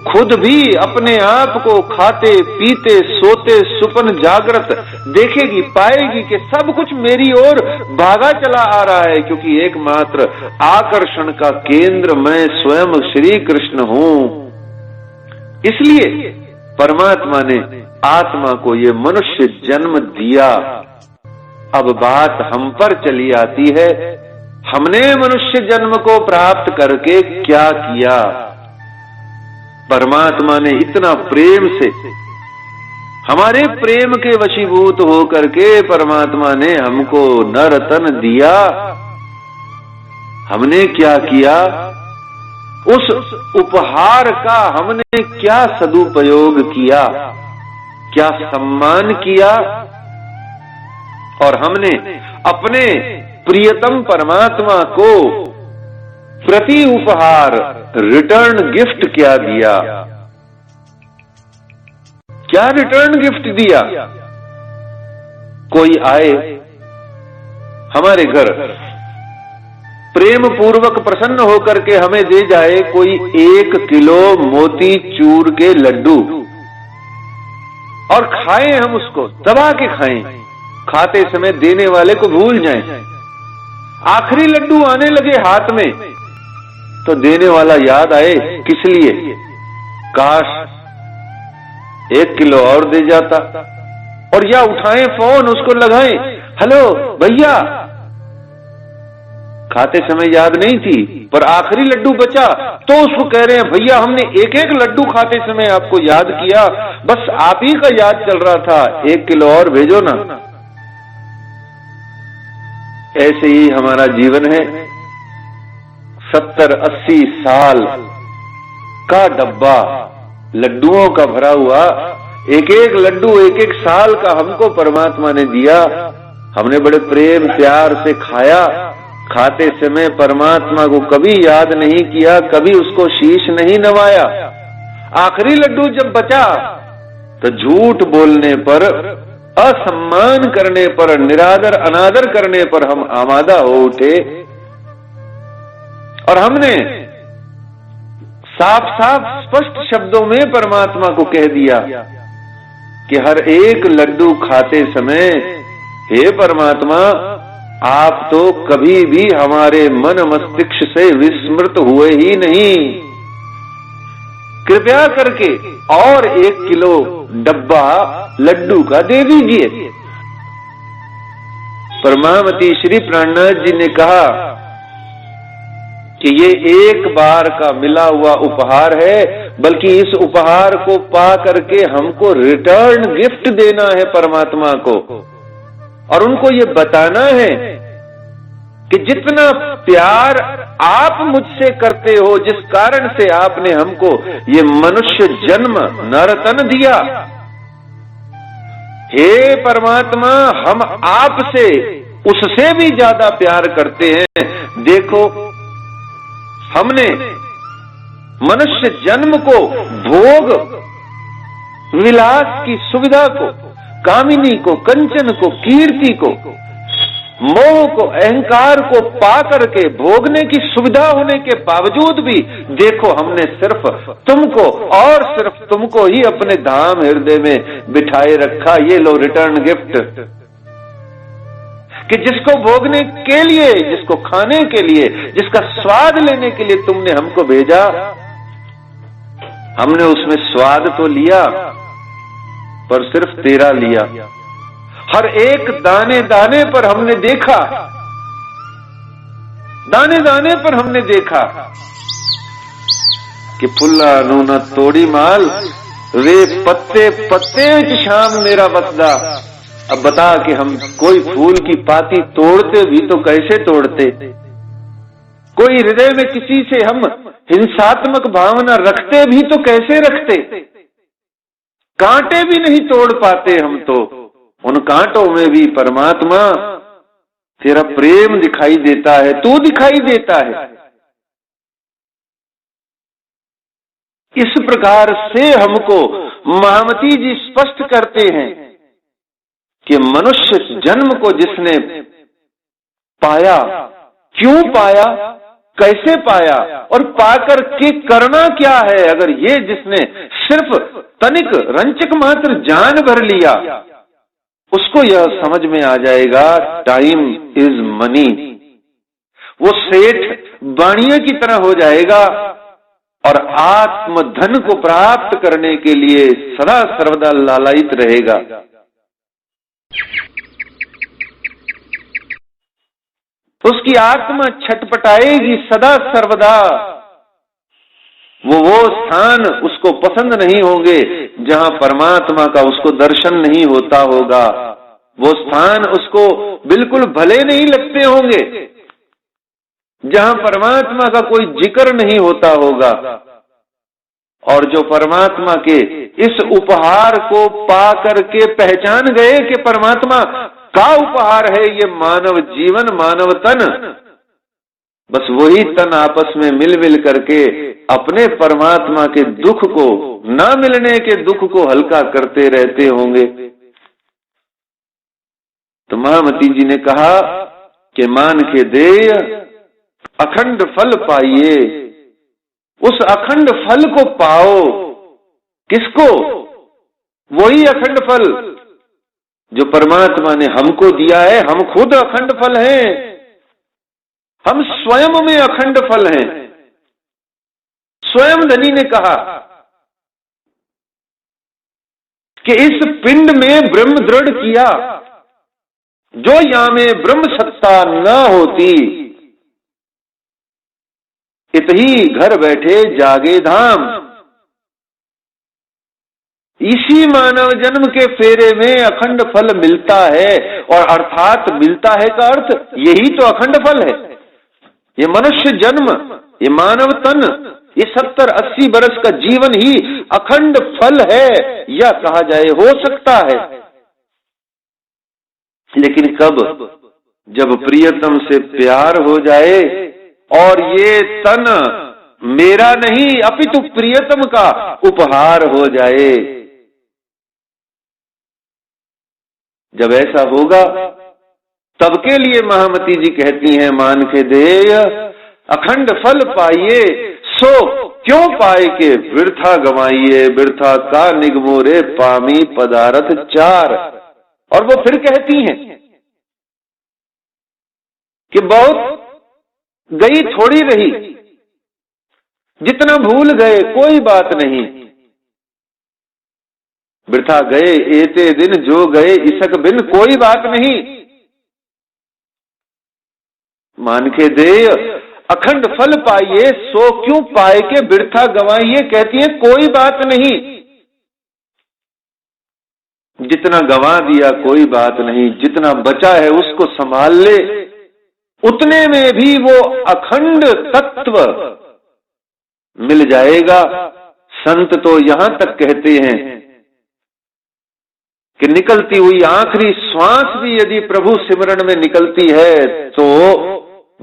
खुद भी अपने आप को खाते पीते सोते सुपन जागृत देखेगी, पाएगी कि सब कुछ मेरी ओर भागा चला आ रहा है, क्योंकि एकमात्र आकर्षण का केंद्र मैं स्वयं श्री कृष्ण हूं। इसलिए परमात्मा ने आत्मा को ये मनुष्य जन्म दिया। अब बात हम पर चली आती है, हमने मनुष्य जन्म को प्राप्त करके क्या किया। परमात्मा ने इतना प्रेम से, हमारे प्रेम के वशीभूत होकर के परमात्मा ने हमको नर तन दिया। हमने क्या किया, उस उपहार का हमने क्या सदुपयोग किया, क्या सम्मान किया, और हमने अपने प्रियतम परमात्मा को प्रति उपहार रिटर्न गिफ्ट क्या दिया। क्या रिटर्न गिफ्ट दिया। कोई आए हमारे घर, प्रेम पूर्वक प्रसन्न होकर के हमें दे जाए कोई 1 किलो मोती चूर के लड्डू, और खाएं हम उसको, दबा के खाएं, खाते समय देने वाले को भूल जाएं। आखिरी लड्डू आने लगे हाथ में तो देने वाला याद आए, किस लिए, काश 1 किलो और दे जाता। और या उठाएं फोन, उसको लगाएं, हेलो भैया, खाते समय याद नहीं थी पर आखिरी लड्डू बचा, तो उसको कह रहे हैं भैया हमने एक एक लड्डू खाते समय आपको याद किया, बस आप ही का याद चल रहा था, 1 किलो और भेजो ना। ऐसे ही हमारा जीवन है। 70-80 साल का डब्बा लड्डुओं का भरा हुआ, एक एक लड्डू 1-1 साल का हमको परमात्मा ने दिया। हमने बड़े प्रेम प्यार से खाया, खाते समय परमात्मा को कभी याद नहीं किया, कभी उसको शीश नहीं नवाया। आखिरी लड्डू जब बचा तो झूठ बोलने पर, असम्मान करने पर, निरादर अनादर करने पर हम आमादा हो उठे, और हमने साफ साफ स्पष्ट शब्दों में परमात्मा को कह दिया कि हर एक लड्डू खाते समय, हे परमात्मा, आप तो कभी भी हमारे मन मस्तिष्क से विस्मृत हुए ही नहीं, कृपया करके और 1 किलो डब्बा लड्डू का दे दीजिए। परमावती श्री प्राणनाथ जी ने कहा कि ये एक बार का मिला हुआ उपहार है, बल्कि इस उपहार को पा करके हमको रिटर्न गिफ्ट देना है परमात्मा को, और उनको ये बताना है कि जितना प्यार आप मुझसे करते हो, जिस कारण से आपने हमको ये मनुष्य जन्म नरतन दिया, हे परमात्मा, हम आपसे उससे भी ज्यादा प्यार करते हैं। देखो, हमने मनुष्य जन्म को भोग विलास की सुविधा को, कामिनी को, कंचन को, कीर्ति को, मोह को, अहंकार को पा करके भोगने की सुविधा होने के बावजूद भी देखो, हमने सिर्फ तुमको और सिर्फ तुमको ही अपने धाम हृदय में बिठाए रखा। ये लो रिटर्न गिफ्ट, कि जिसको भोगने के लिए, जिसको खाने के लिए, जिसका स्वाद लेने के लिए तुमने हमको भेजा, हमने उसमें स्वाद तो लिया पर सिर्फ तेरा लिया। हर एक दाने दाने पर हमने देखा, दाने दाने पर हमने देखा कि फुल्ला नूना तोड़ी माल, वे पत्ते पत्ते विच श्याम मेरा बसदा। अब बता कि हम कोई फूल की पाती तोड़ते भी तो कैसे तोड़ते, कोई हृदय में किसी से हम हिंसात्मक भावना रखते भी तो कैसे रखते, कांटे भी नहीं तोड़ पाते हम तो। उन कांटों में भी परमात्मा तेरा प्रेम दिखाई देता है, तू दिखाई देता है। इस प्रकार से हमको महामती जी स्पष्ट करते हैं कि मनुष्य जन्म को जिसने पाया, क्यों पाया, कैसे पाया और पाकर के करना क्या है, अगर ये जिसने सिर्फ तनिक रंचक मात्र जान भर लिया, उसको यह समझ में आ जाएगा टाइम इज मनी। वो सेठ बाणिया की तरह हो जाएगा और आत्मधन को प्राप्त करने के लिए सदा सर्वदा लालायित रहेगा। उसकी आत्मा छटपटाएगी सदा सर्वदा। वो स्थान उसको पसंद नहीं होंगे जहां परमात्मा का उसको दर्शन नहीं होता होगा। वो स्थान उसको बिल्कुल भले नहीं लगते होंगे जहां परमात्मा का कोई जिक्र नहीं होता होगा। और जो परमात्मा के इस उपहार को पा करके पहचान गए कि परमात्मा का उपहार है ये मानव जीवन, मानव तन, बस वही तन आपस में मिल मिल करके अपने परमात्मा के दुख को, न मिलने के दुख को हल्का करते रहते होंगे। तो महामती जी ने कहा कि मान के देय अखंड फल पाइए। उस अखंड फल को पाओ। किसको? वही अखंड फल जो परमात्मा ने हमको दिया है। हम खुद अखंड फल हैं, हम स्वयं में अखंड फल हैं। स्वयं धनी ने कहा कि इस पिंड में ब्रह्म दृढ़ किया, जो यहां में ब्रह्म सत्ता न होती, इतही घर बैठे जागे धाम। इसी मानव जन्म के फेरे में अखंड फल मिलता है। और अर्थात मिलता है का अर्थ यही तो अखंड फल है। ये मनुष्य जन्म, ये मानव तन, ये 70-80 बरस का जीवन ही अखंड फल है, या कहा जाए हो सकता है। लेकिन कब? जब प्रियतम से प्यार हो जाए और ये तन मेरा नहीं अपितु प्रियतम का उपहार हो जाए। जब ऐसा होगा तब के लिए महामती जी कहती हैं, मान के देय अखंड फल पाइए, सो क्यों पाए के वृथा गवाइए, वृथा का निगमोरे पामी पदार्थ चार। और वो फिर कहती हैं कि बहुत गई थोड़ी रही, जितना भूल गए कोई बात नहीं। वृथा गए एते दिन जो गए इसक बिन कोई बात नहीं। मान के देय अखंड फल पाइए, सो क्यों पाए के वृथा गवाइए। कहती है कोई बात नहीं, जितना गंवा दिया कोई बात नहीं, जितना बचा है उसको संभाल ले, उतने में भी वो अखंड तत्व मिल जाएगा। संत तो यहां तक कहते हैं कि निकलती हुई आखिरी श्वास भी यदि प्रभु सिमरन में निकलती है तो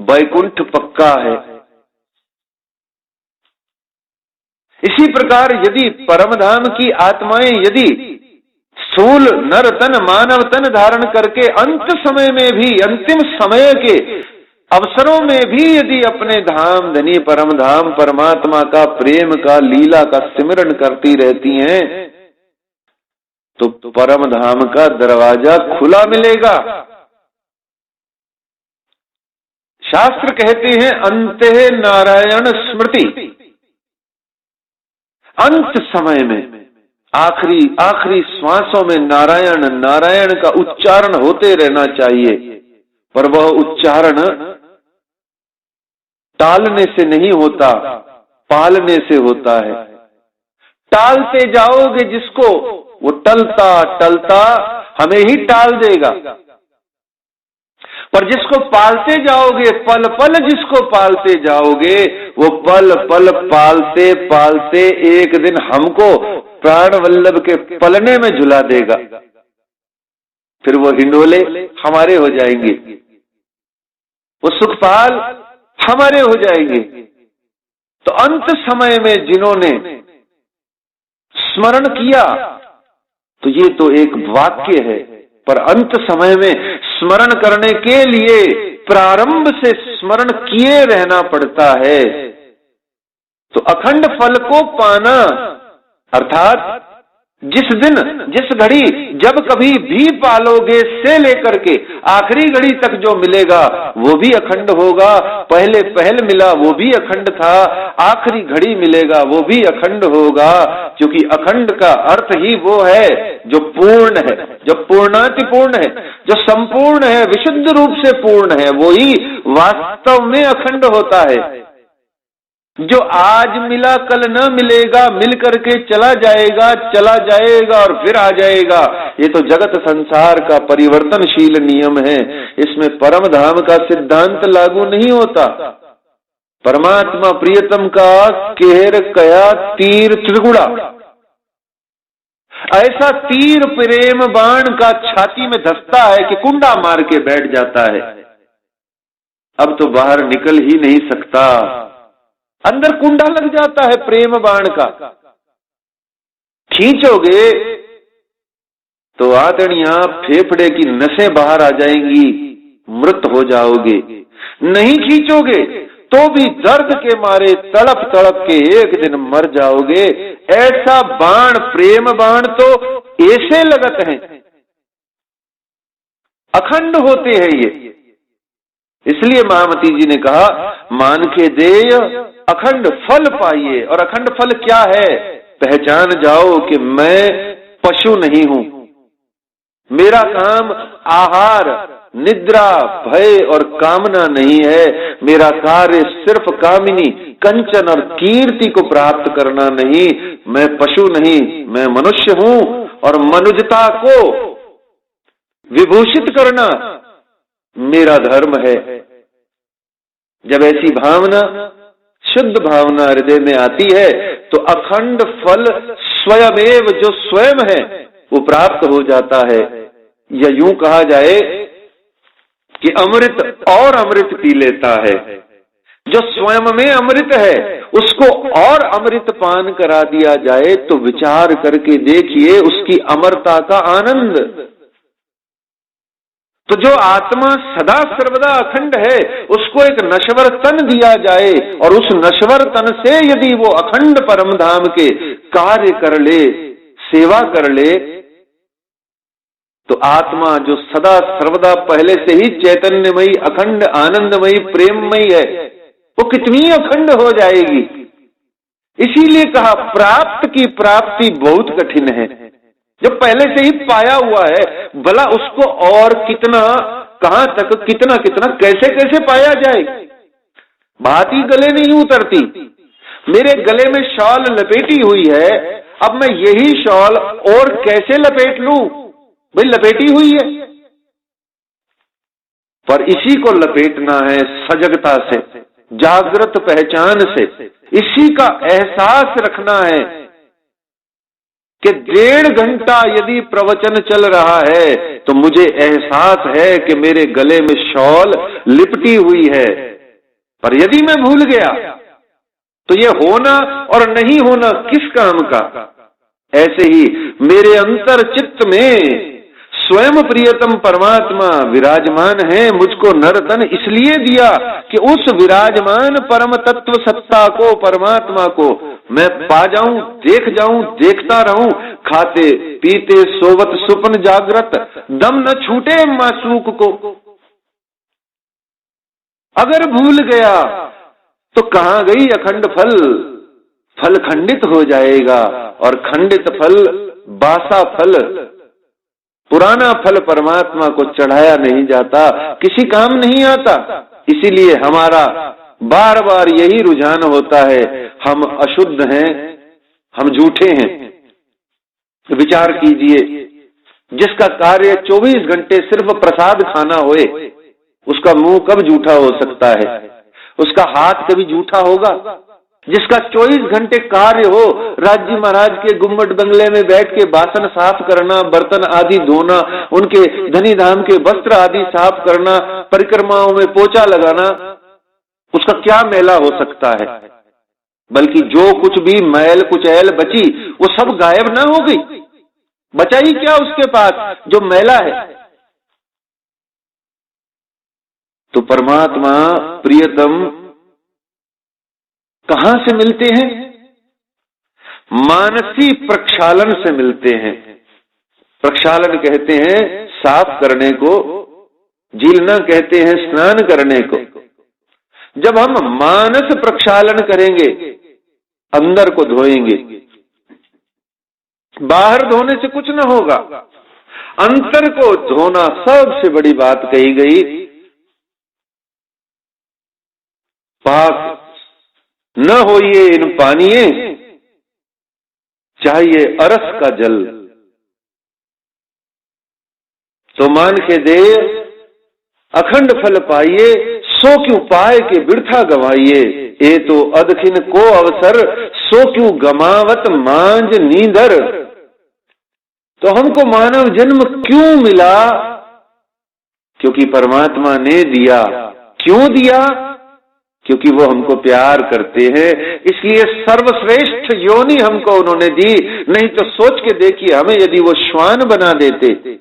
वैकुंठ पक्का है। इसी प्रकार यदि परमधाम की आत्माएं यदि स्थूल नर तन, मानव तन धारण करके अंत समय में भी, अंतिम समय के अवसरों में भी यदि अपने धाम धनी परम धाम परमात्मा का प्रेम का, लीला का सिमरन करती रहती हैं, तो परम धाम का दरवाजा खुला मिलेगा। शास्त्र कहते हैं अंते नारायण स्मृति। अंत समय में आखिरी श्वासों में नारायण नारायण का उच्चारण होते रहना चाहिए। पर वह उच्चारण टालने से नहीं होता, पालने से होता है। टालते जाओगे जिसको, वो टलता टलता हमें ही टाल देगा। पर जिसको पालते जाओगे, पल पल जिसको पालते जाओगे, वो पल पल पालते पालते एक दिन हमको प्राण वल्लभ के पलने में झुला देगा। फिर वो हिंडोले हमारे हो जाएंगे, वो सुखपाल हमारे हो जाएंगे। तो अंत समय में जिन्होंने स्मरण किया, तो ये तो एक वाक्य है, पर अंत समय में स्मरण करने के लिए प्रारंभ से स्मरण किए रहना पड़ता है। तो अखंड फल को पाना अर्थात जिस दिन जिस घड़ी जब कभी भी पालोगे से लेकर के आखिरी घड़ी तक जो मिलेगा वो भी अखंड होगा। पहले पहल मिला वो भी अखंड था, आखिरी घड़ी मिलेगा वो भी अखंड होगा, क्योंकि अखंड का अर्थ ही वो है जो पूर्ण है, जो पूर्णातिपूर्ण है, जो संपूर्ण है, विशुद्ध रूप से पूर्ण है, वो ही वास्तव में अखंड होता है। जो आज मिला कल न मिलेगा, मिल करके चला जाएगा और फिर आ जाएगा, ये तो जगत संसार का परिवर्तनशील नियम है। इसमें परम धाम का सिद्धांत लागू नहीं होता। परमात्मा प्रियतम का केहर कया तीर त्रिगुड़ा, ऐसा तीर प्रेम बाण का छाती में धसता है कि कुंडा मार के बैठ जाता है। अब तो बाहर निकल ही नहीं सकता, अंदर कुंडा लग जाता है प्रेम बाण का। खींचोगे तो आतड़ियां फेफड़े की नसें बाहर आ जाएंगी, मृत हो जाओगे। नहीं खींचोगे तो भी दर्द के मारे तड़प तड़प के एक दिन मर जाओगे। ऐसा बाण, प्रेम बाण तो ऐसे लगत हैं, अखंड होते हैं ये। इसलिए महामती जी ने कहा, मान के देय अखंड फल पाइए। और अखंड फल क्या है? पहचान जाओ कि मैं पशु नहीं हूं, मेरा काम आहार, निद्रा, भय और कामना नहीं है। मेरा कार्य सिर्फ कामिनी, कंचन और कीर्ति को प्राप्त करना नहीं। मैं पशु नहीं, मैं मनुष्य हूं और मनुष्यता को विभूषित करना मेरा धर्म है। जब ऐसी भावना, शुद्ध भावना हृदय में आती है तो अखंड फल स्वयमेव, जो स्वयं है, वो प्राप्त हो जाता है। या यूं कहा जाए कि अमृत और अमृत पी लेता है। जो स्वयं में अमृत है उसको और अमृत पान करा दिया जाए तो विचार करके देखिए उसकी अमरता का आनंद। तो जो आत्मा सदा सर्वदा अखंड है उसको एक नश्वर तन दिया जाए और उस नश्वर तन से यदि वो अखंड परम धाम के कार्य कर ले, सेवा कर ले, तो आत्मा जो सदा सर्वदा पहले से ही चैतन्यमयी, अखंड, आनंदमयी, प्रेममयी है, वो कितनी अखंड हो जाएगी। इसीलिए कहा प्राप्त की प्राप्ति बहुत कठिन है। जो पहले से ही पाया हुआ है, भला उसको और कितना, कहां तक, कितना कितना, कैसे कैसे पाया जाए। बात ही गले नहीं उतरती। मेरे गले में शॉल लपेटी हुई है, अब मैं यही शॉल और कैसे लपेट लूं? भाई लपेटी हुई है, पर इसी को लपेटना है सजगता से, जागृत पहचान से। इसी का एहसास रखना है कि 1.5 घंटा यदि प्रवचन चल रहा है तो मुझे एहसास है कि मेरे गले में शॉल लिपटी हुई है। पर यदि मैं भूल गया तो ये होना और नहीं होना किस काम का। ऐसे ही मेरे अंतर चित्त में स्वयं प्रियतम परमात्मा विराजमान है। मुझको नरतन इसलिए दिया कि उस विराजमान परम तत्व सत्ता को, परमात्मा को मैं पा जाऊं, देख जाऊं, देखता रहूं। खाते पीते सोवत सुपन जागृत, दम न छूटे मासूक को। अगर भूल गया तो कहां गई अखंड फल? फल खंडित हो जाएगा और खंडित फल, बासा फल, पुराना फल परमात्मा को चढ़ाया नहीं जाता, किसी काम नहीं आता। इसीलिए हमारा बार बार यही रुझान होता है, हम अशुद्ध हैं, हम झूठे हैं। विचार कीजिए, जिसका कार्य 24 घंटे सिर्फ प्रसाद खाना होए, उसका मुंह कब झूठा हो सकता है? उसका हाथ कभी झूठा होगा? जिसका 24 घंटे कार्य हो, राज्य महाराज के गुम्बद बंगले में बैठ के बासन साफ करना, बर्तन आदि धोना, उनके धनी धाम के वस्त्र आदि साफ करना, परिक्रमाओं में पोछा लगाना, उसका क्या मैला हो सकता है? बल्कि जो कुछ भी मैल कुचैल बची, वो सब गायब ना हो गई? बचा ही क्या उसके पास जो मैला है? तो परमात्मा प्रियतम कहां से मिलते हैं? मानसी प्रक्षालन से मिलते हैं। प्रक्षालन कहते हैं साफ करने को, जीलना कहते हैं स्नान करने को। जब हम मानस प्रक्षालन करेंगे, अंदर को धोएंगे, बाहर धोने से कुछ न होगा, अंतर को धोना सबसे बड़ी बात कही गई। पाक न होइए इन पानिये, चाहिए अरस का जल। तो मान के दे अखंड फल पाइए, सो क्यों पाए के बिरथा गवाइए। ए तो अदखिन को अवसर, सो क्यों गमावत मांझ नींदर। तो हमको मानव जन्म क्यों मिला? क्योंकि परमात्मा ने दिया। क्यों दिया? क्योंकि वो हमको प्यार करते हैं, इसलिए सर्वश्रेष्ठ योनि हमको उन्होंने दी। नहीं तो सोच के देखिए, हमें यदि वो श्वान बना देते,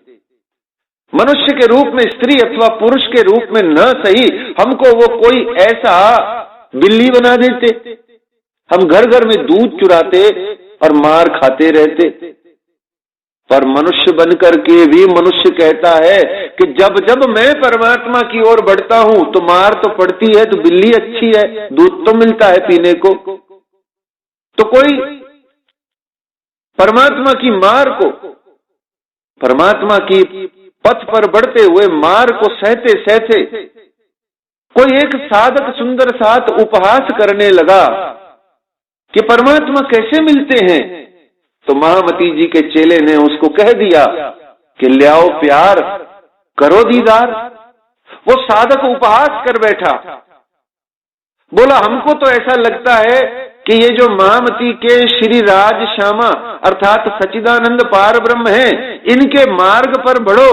मनुष्य के रूप में स्त्री अथवा पुरुष के रूप में न सही, हमको वो कोई ऐसा बिल्ली बना देते, हम घर घर में दूध चुराते और मार खाते रहते। पर मनुष्य बनकर के भी मनुष्य कहता है कि जब जब मैं परमात्मा की ओर बढ़ता हूं तो मार तो पड़ती है, तो बिल्ली अच्छी है, दूध तो मिलता है पीने को। तो कोई परमात्मा की मार को, परमात्मा की पथ पर बढ़ते हुए मार को सहते सहते कोई एक साधक सुंदर साथ उपहास करने लगा कि परमात्मा कैसे मिलते हैं। तो महामती जी के चेले ने उसको कह दिया कि ले आओ प्यार, करो दीदार। वो साधक उपहास कर बैठा, बोला हमको तो ऐसा लगता है कि ये जो महामती के श्री राज श्यामा अर्थात सच्चिदानंद पार ब्रह्म है, इनके मार्ग पर बढ़ो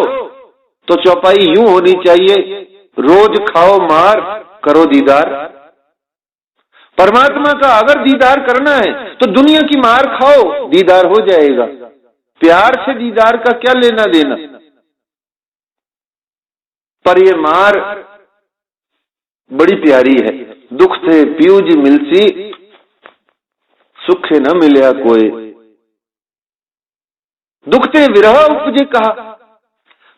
तो चौपाई यूं होनी चाहिए, रोज खाओ मार, करो दीदार। परमात्मा का अगर दीदार करना है तो दुनिया की मार खाओ, दीदार हो जाएगा। प्यार से दीदार का क्या लेना देना? पर ये मार बड़ी प्यारी है। दुख थे पीयूज मिलसी, सुख न मिलया कोई। दुख थे विरह उपजे कहा।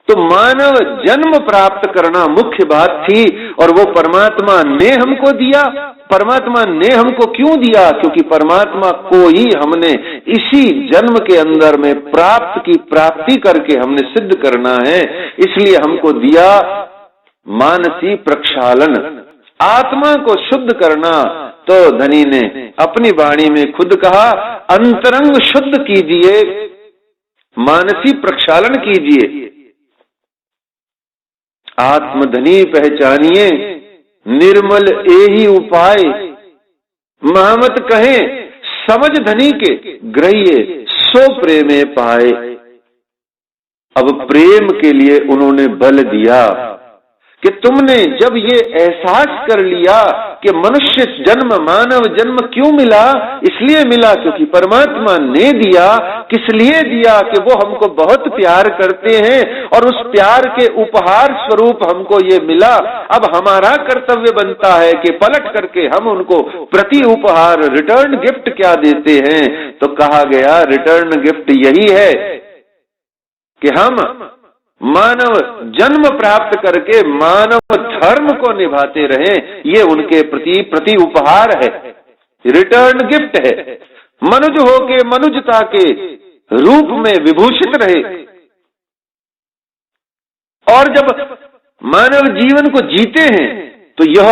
तो मानव जन्म प्राप्त करना मुख्य बात थी, और वो परमात्मा ने हमको दिया। परमात्मा ने हमको क्यों दिया? क्योंकि परमात्मा को ही हमने इसी जन्म के अंदर में प्राप्ति करके हमने सिद्ध करना है, इसलिए हमको दिया मानसी प्रक्षालन, आत्मा को शुद्ध करना। तो धनी ने अपनी वाणी में खुद कहा, अंतरंग शुद्ध कीजिए, मानसी प्रक्षालन कीजिए। आत्मधनी पहचानिए, निर्मल एही उपाय। महामत कहे समझ धनी के, ग्रहिए सो प्रेमे पाए। अब प्रेम के लिए उन्होंने बल दिया कि तुमने जब ये एहसास कर लिया कि मनुष्य जन्म, मानव जन्म क्यों मिला? इसलिए मिला क्योंकि परमात्मा ने दिया। किस लिए दिया? कि वो हमको बहुत प्यार करते हैं और उस प्यार के उपहार स्वरूप हमको ये मिला। अब हमारा कर्तव्य बनता है कि पलट करके हम उनको प्रति उपहार, रिटर्न गिफ्ट क्या देते हैं। तो कहा गया रिटर्न गिफ्ट यही है कि हम मानव जन्म प्राप्त करके मानव धर्म को निभाते रहें। ये उनके प्रति उपहार है, रिटर्न गिफ्ट है। मनुज होके मनुजता के रूप में विभूषित रहे। और जब मानव जीवन को जीते हैं तो यह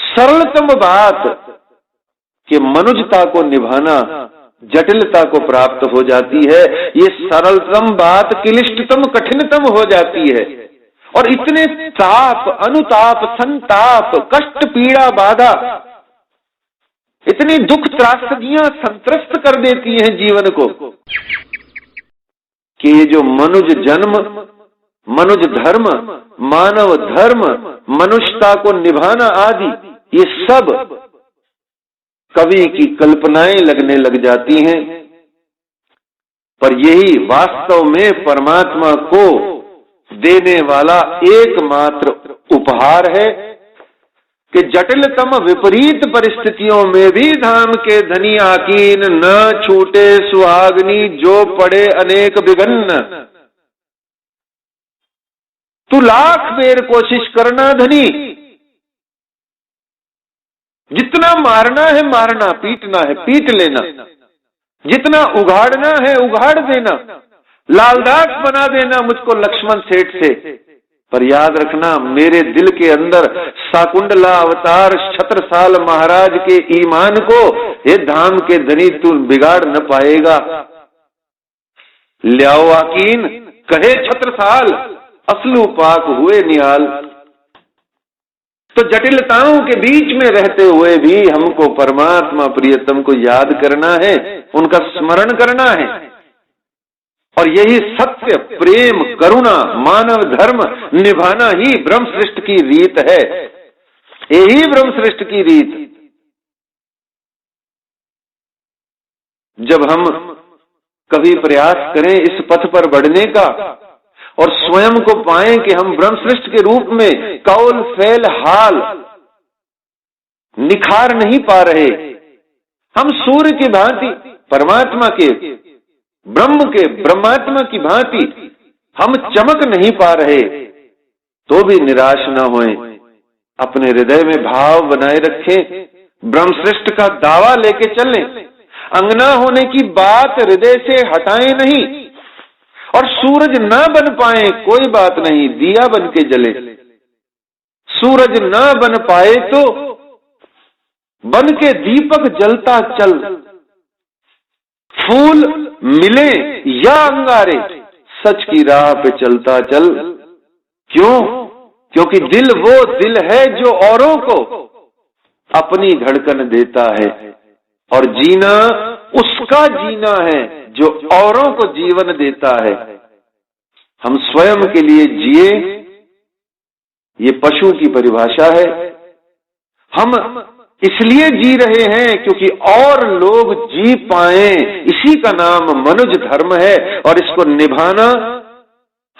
सरलतम बात कि मनुजता को निभाना, जटिलता को प्राप्त हो जाती है। ये सरलतम बात क्लिष्टतम कठिनतम हो जाती है और इतने ताप, अनुताप, संताप, कष्ट, पीड़ा, बाधा, इतनी दुख त्रासदियां संत्रस्त कर देती हैं जीवन को कि ये जो मनुज जन्म, मनुज धर्म, मानव धर्म, मनुष्यता को निभाना आदि, ये सब कवि की कल्पनाएं लगने लग जाती हैं। पर यही वास्तव में परमात्मा को देने वाला एकमात्र उपहार है कि जटिलतम विपरीत परिस्थितियों में भी धाम के धनी आकीन, न छूटे सुहागनी जो पड़े अनेक विघ्न। तू लाख बेर कोशिश करना धनी, जितना मारना है मारना, पीटना है पीट लेना, जितना उघाड़ना है उघाड़ देना, लालदास बना देना मुझको लक्ष्मण सेठ से। पर याद रखना, मेरे दिल के अंदर शाकुंडला अवतार छत्रसाल महाराज के ईमान को हे धाम के धनी तू बिगाड़ न पाएगा। ल्याओ आकीन, कहे छत्रसाल, असलू पाक हुए निहाल। तो जटिलताओं के बीच में रहते हुए भी हमको परमात्मा प्रियतम को याद करना है, उनका स्मरण करना है। और यही सत्य, प्रेम, करुणा, मानव धर्म निभाना ही ब्रह्म सृष्टि की रीत है। यही ब्रह्म सृष्टि की रीत। जब हम कभी प्रयास करें इस पथ पर बढ़ने का और स्वयं को पाएं कि हम ब्रह्म सृष्टि के रूप में कौल फैल हाल निखार नहीं पा रहे, हम सूर्य की भांति परमात्मा के, ब्रह्म के, ब्रह्मात्मा की भांति हम चमक नहीं पा रहे, तो भी निराश न होएं। अपने हृदय में भाव बनाए रखें, ब्रह्म सृष्टि का दावा लेके चलें। अंगना होने की बात हृदय से हटाएं नहीं। और सूरज ना बन पाए कोई बात नहीं, दिया बन के जले। सूरज ना बन पाए तो बन के दीपक जलता चल। फूल मिले या अंगारे, सच की राह पे चलता चल। क्यों? क्योंकि दिल वो दिल है जो औरों को अपनी धड़कन देता है, और जीना उसका जीना है जो औरों को जीवन देता है। हम स्वयं के लिए जिए, ये पशु की परिभाषा है। हम इसलिए जी रहे हैं क्योंकि और लोग जी पाएं, इसी का नाम मनुज धर्म है। और इसको निभाना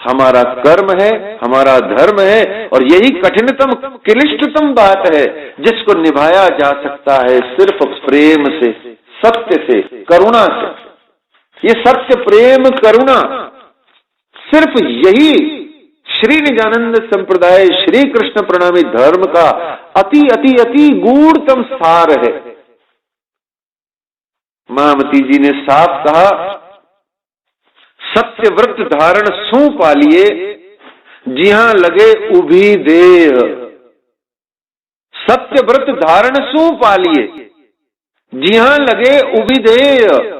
हमारा कर्म है, हमारा धर्म है। और यही कठिनतम क्लिष्टतम बात है जिसको निभाया जा सकता है सिर्फ प्रेम से, सत्य से, करुणा से। ये सत्य, प्रेम, करुणा, सिर्फ यही श्री निजानंद संप्रदाय, श्री कृष्ण प्रणामी धर्म का अति अति अति गूढ़तम सार है। मामती जी ने साफ कहा, सत्य व्रत धारण सू पालिए, जिहां लगे उभी देह। सत्य व्रत धारण सू पालिए, जिहां लगे उभी देह।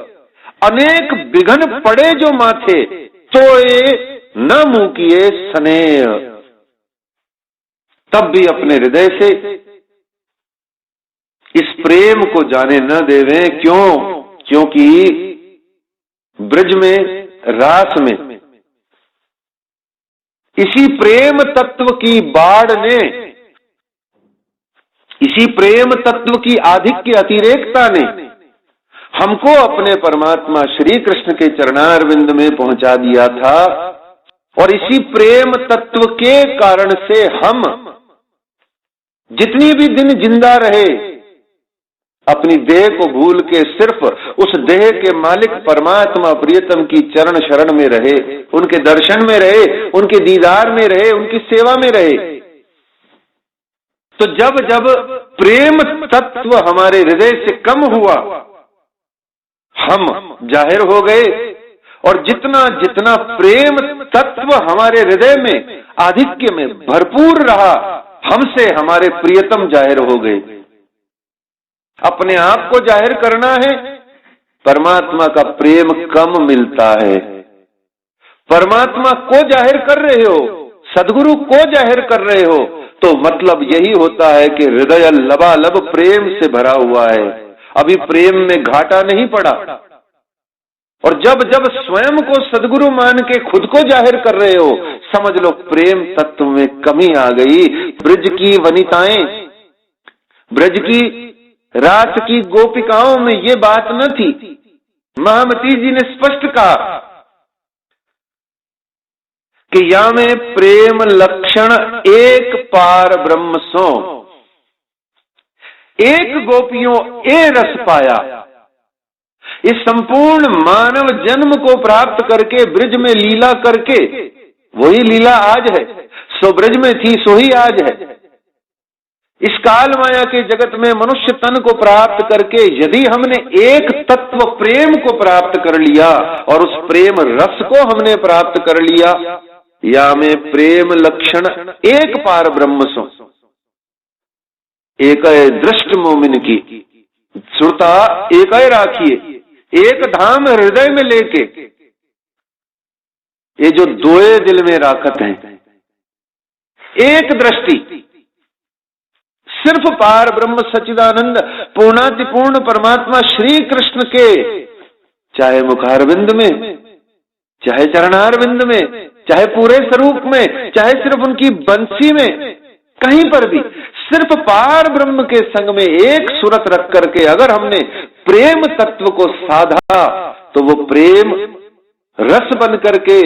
अनेक विघ्न पड़े जो माथे, तो ये न मुकिए स्नेह। तब भी अपने हृदय से इस प्रेम को जाने न देवें। क्यों? क्योंकि ब्रज में, रास में इसी प्रेम तत्व की बाढ़ ने, इसी प्रेम तत्व की आधिक्य अतिरेकता ने हमको अपने परमात्मा श्री कृष्ण के चरणारविंद में पहुंचा दिया था। और इसी प्रेम तत्व के कारण से हम जितनी भी दिन जिंदा रहे, अपनी देह को भूल के सिर्फ उस देह के मालिक परमात्मा प्रियतम की चरण शरण में रहे, उनके दर्शन में रहे, उनके दीदार में रहे, उनकी सेवा में रहे। तो जब जब प्रेम तत्व हमारे हृदय से कम हुआ, हम जाहिर हो गए। और जितना जितना प्रेम तत्व हमारे हृदय में आधिक्य में भरपूर रहा, हमसे हमारे प्रियतम जाहिर हो गए। अपने आप को जाहिर करना है परमात्मा का प्रेम कम मिलता है। परमात्मा को जाहिर कर रहे हो, सदगुरु को जाहिर कर रहे हो, तो मतलब यही होता है कि हृदय लबालब प्रेम से भरा हुआ है, अभी प्रेम में घाटा नहीं पड़ा। और जब जब स्वयं को सदगुरु मान के खुद को जाहिर कर रहे हो, समझ लो प्रेम तत्व में कमी आ गई। ब्रज की वनिताएं, ब्रज की रात की गोपिकाओं में ये बात न थी। महामती जी ने स्पष्ट कहा कि या में प्रेम लक्षण एक पार ब्रह्म सो, एक गोपियों ए रस पाया। इस संपूर्ण मानव जन्म को प्राप्त करके ब्रज में लीला करके, वही लीला आज है, सो ब्रज में थी सो ही आज है। इस काल माया के जगत में मनुष्य तन को प्राप्त करके यदि हमने एक तत्व प्रेम को प्राप्त कर लिया और उस प्रेम रस को हमने प्राप्त कर लिया, या में प्रेम लक्षण एक पार ब्रह्म सो, एक दृष्ट मोमिन की श्रुता एक राखिए, एक धाम हृदय में लेके, ये जो दोए दिल में राखत हैं, एक दृष्टि सिर्फ पार ब्रह्म सच्चिदानंद पूर्णातिपूर्ण परमात्मा श्री कृष्ण के, चाहे मुखारविंद में, चाहे चरणारविंद में, चाहे पूरे स्वरूप में, चाहे सिर्फ उनकी बंसी में, कहीं पर भी सिर्फ पार ब्रह्म के संग में एक सूरत रख करके अगर हमने प्रेम तत्व को साधा तो वो प्रेम रस बन करके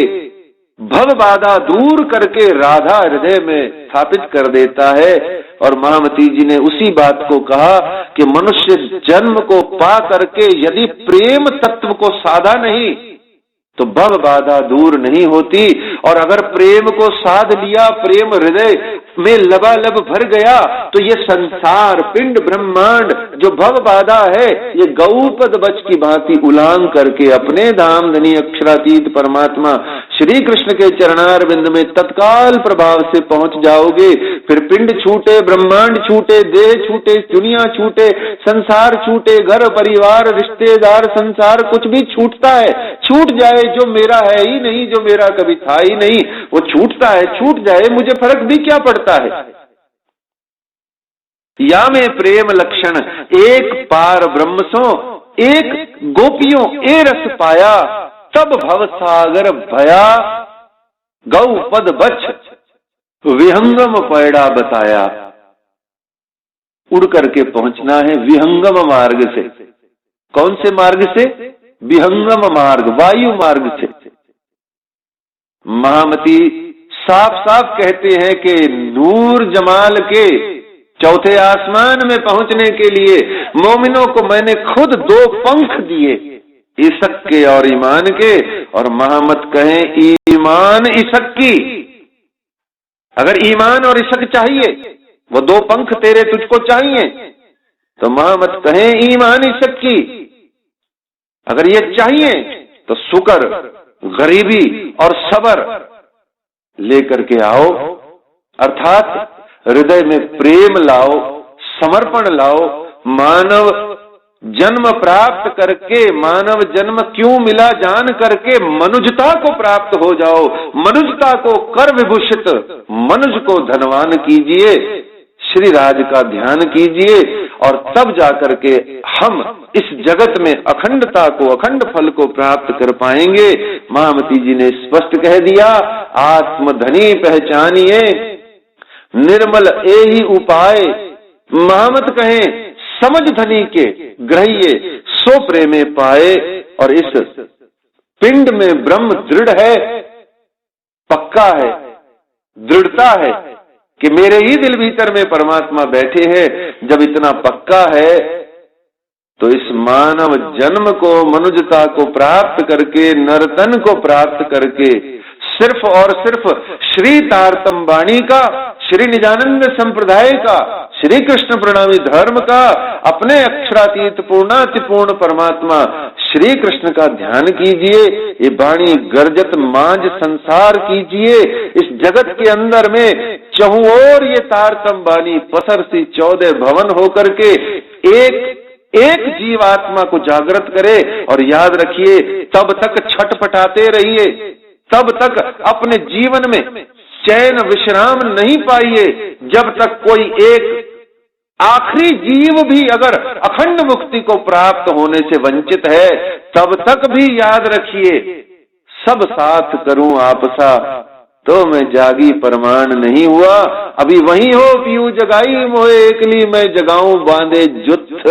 भव बाधा दूर करके राधा हृदय में स्थापित कर देता है। और महामती जी ने उसी बात को कहा कि मनुष्य जन्म को पा करके यदि प्रेम तत्व को साधा नहीं तो भव बाधा दूर नहीं होती। और अगर प्रेम को साध लिया, प्रेम हृदय में लबालब भर गया, तो ये संसार पिंड ब्रह्मांड जो भव बाधा है, ये गौपद बच की भांति उलांग करके अपने धाम धनी अक्षरातीत परमात्मा श्री कृष्ण के चरणारविंद में तत्काल प्रभाव से पहुंच जाओगे। फिर पिंड छूटे, ब्रह्मांड छूटे, देह छूटे, दुनिया छूटे, संसार छूटे, घर परिवार रिश्तेदार संसार कुछ भी छूटता है, छूट जाए, जो मेरा है ही नहीं, जो मेरा कभी था ही नहीं, वो छूटता है, छूट जाए, मुझे फर्क भी क्या पड़ता है। या में प्रेम लक्षण एक पार ब्रह्म सो, एक गोपियों ए रस पाया, तब भव सागर भया, गौ पद बच विहंगम पैड़ा बताया। उड़ करके पहुंचना है विहंगम मार्ग से। कौन से मार्ग से? विहंगम मार्ग, वायु मार्ग से। महामती साफ साफ कहते हैं कि नूर जमाल के चौथे आसमान में पहुंचने के लिए मोमिनों को मैंने खुद 2 पंख दिए, इसक के और ईमान के। और महामत कहें ईमान इसक की, अगर ईमान और इसक चाहिए, वो 2 पंख तेरे तुझको चाहिए, तो महामत कहें ईमान इसक की। अगर ये चाहिए तो शुक्र, गरीबी और सबर लेकर के आओ, अर्थात हृदय में प्रेम लाओ, समर्पण लाओ। मानव जन्म प्राप्त करके, मानव जन्म क्यों मिला जान करके मनुजता को प्राप्त हो जाओ। मनुजता को कर विभूषित मनुज को धनवान कीजिए, श्री राज का ध्यान कीजिए, और तब जाकर के हम इस जगत में अखंडता को, अखंड फल को प्राप्त कर पाएंगे। महामती जी ने स्पष्ट कह दिया, आत्मधनी पहचानिए निर्मल एही उपाय। महामत कहें समझ धनी के ग्रहिए सो प्रेमे पाए। और इस पिंड में ब्रह्म दृढ़ है, पक्का है, दृढ़ता है कि मेरे ही दिल भीतर में परमात्मा बैठे हैं। जब इतना पक्का है तो इस मानव जन्म को, मनुजता को प्राप्त करके, नरतन को प्राप्त करके, सिर्फ और सिर्फ श्री तारतम वाणी का, श्री निजानंद संप्रदाय का, श्री कृष्ण प्रणामी धर्म का, अपने अक्षरातीत पूर्णातिपूर्ण परमात्मा श्री कृष्ण का ध्यान कीजिए। ये वाणी गर्जत मांझ संसार कीजिए। इस जगत के अंदर में चहुओर ये तारतम वाणी पसर सी 14 भवन होकर के एक एक जीवात्मा को जागृत करे। और याद रखिए, तब तक छटपटाते रहिए, तब तक अपने जीवन में चैन विश्राम नहीं पाइए, जब तक कोई एक आखिरी जीव भी अगर अखंड मुक्ति को प्राप्त होने से वंचित है, तब तक भी याद रखिए, सब साथ करूं आपसा तो मैं जागी परमाण नहीं हुआ। अभी वही हो पीऊ जगाई मोहे एकली, मैं जगाऊं बांधे जुत्थ।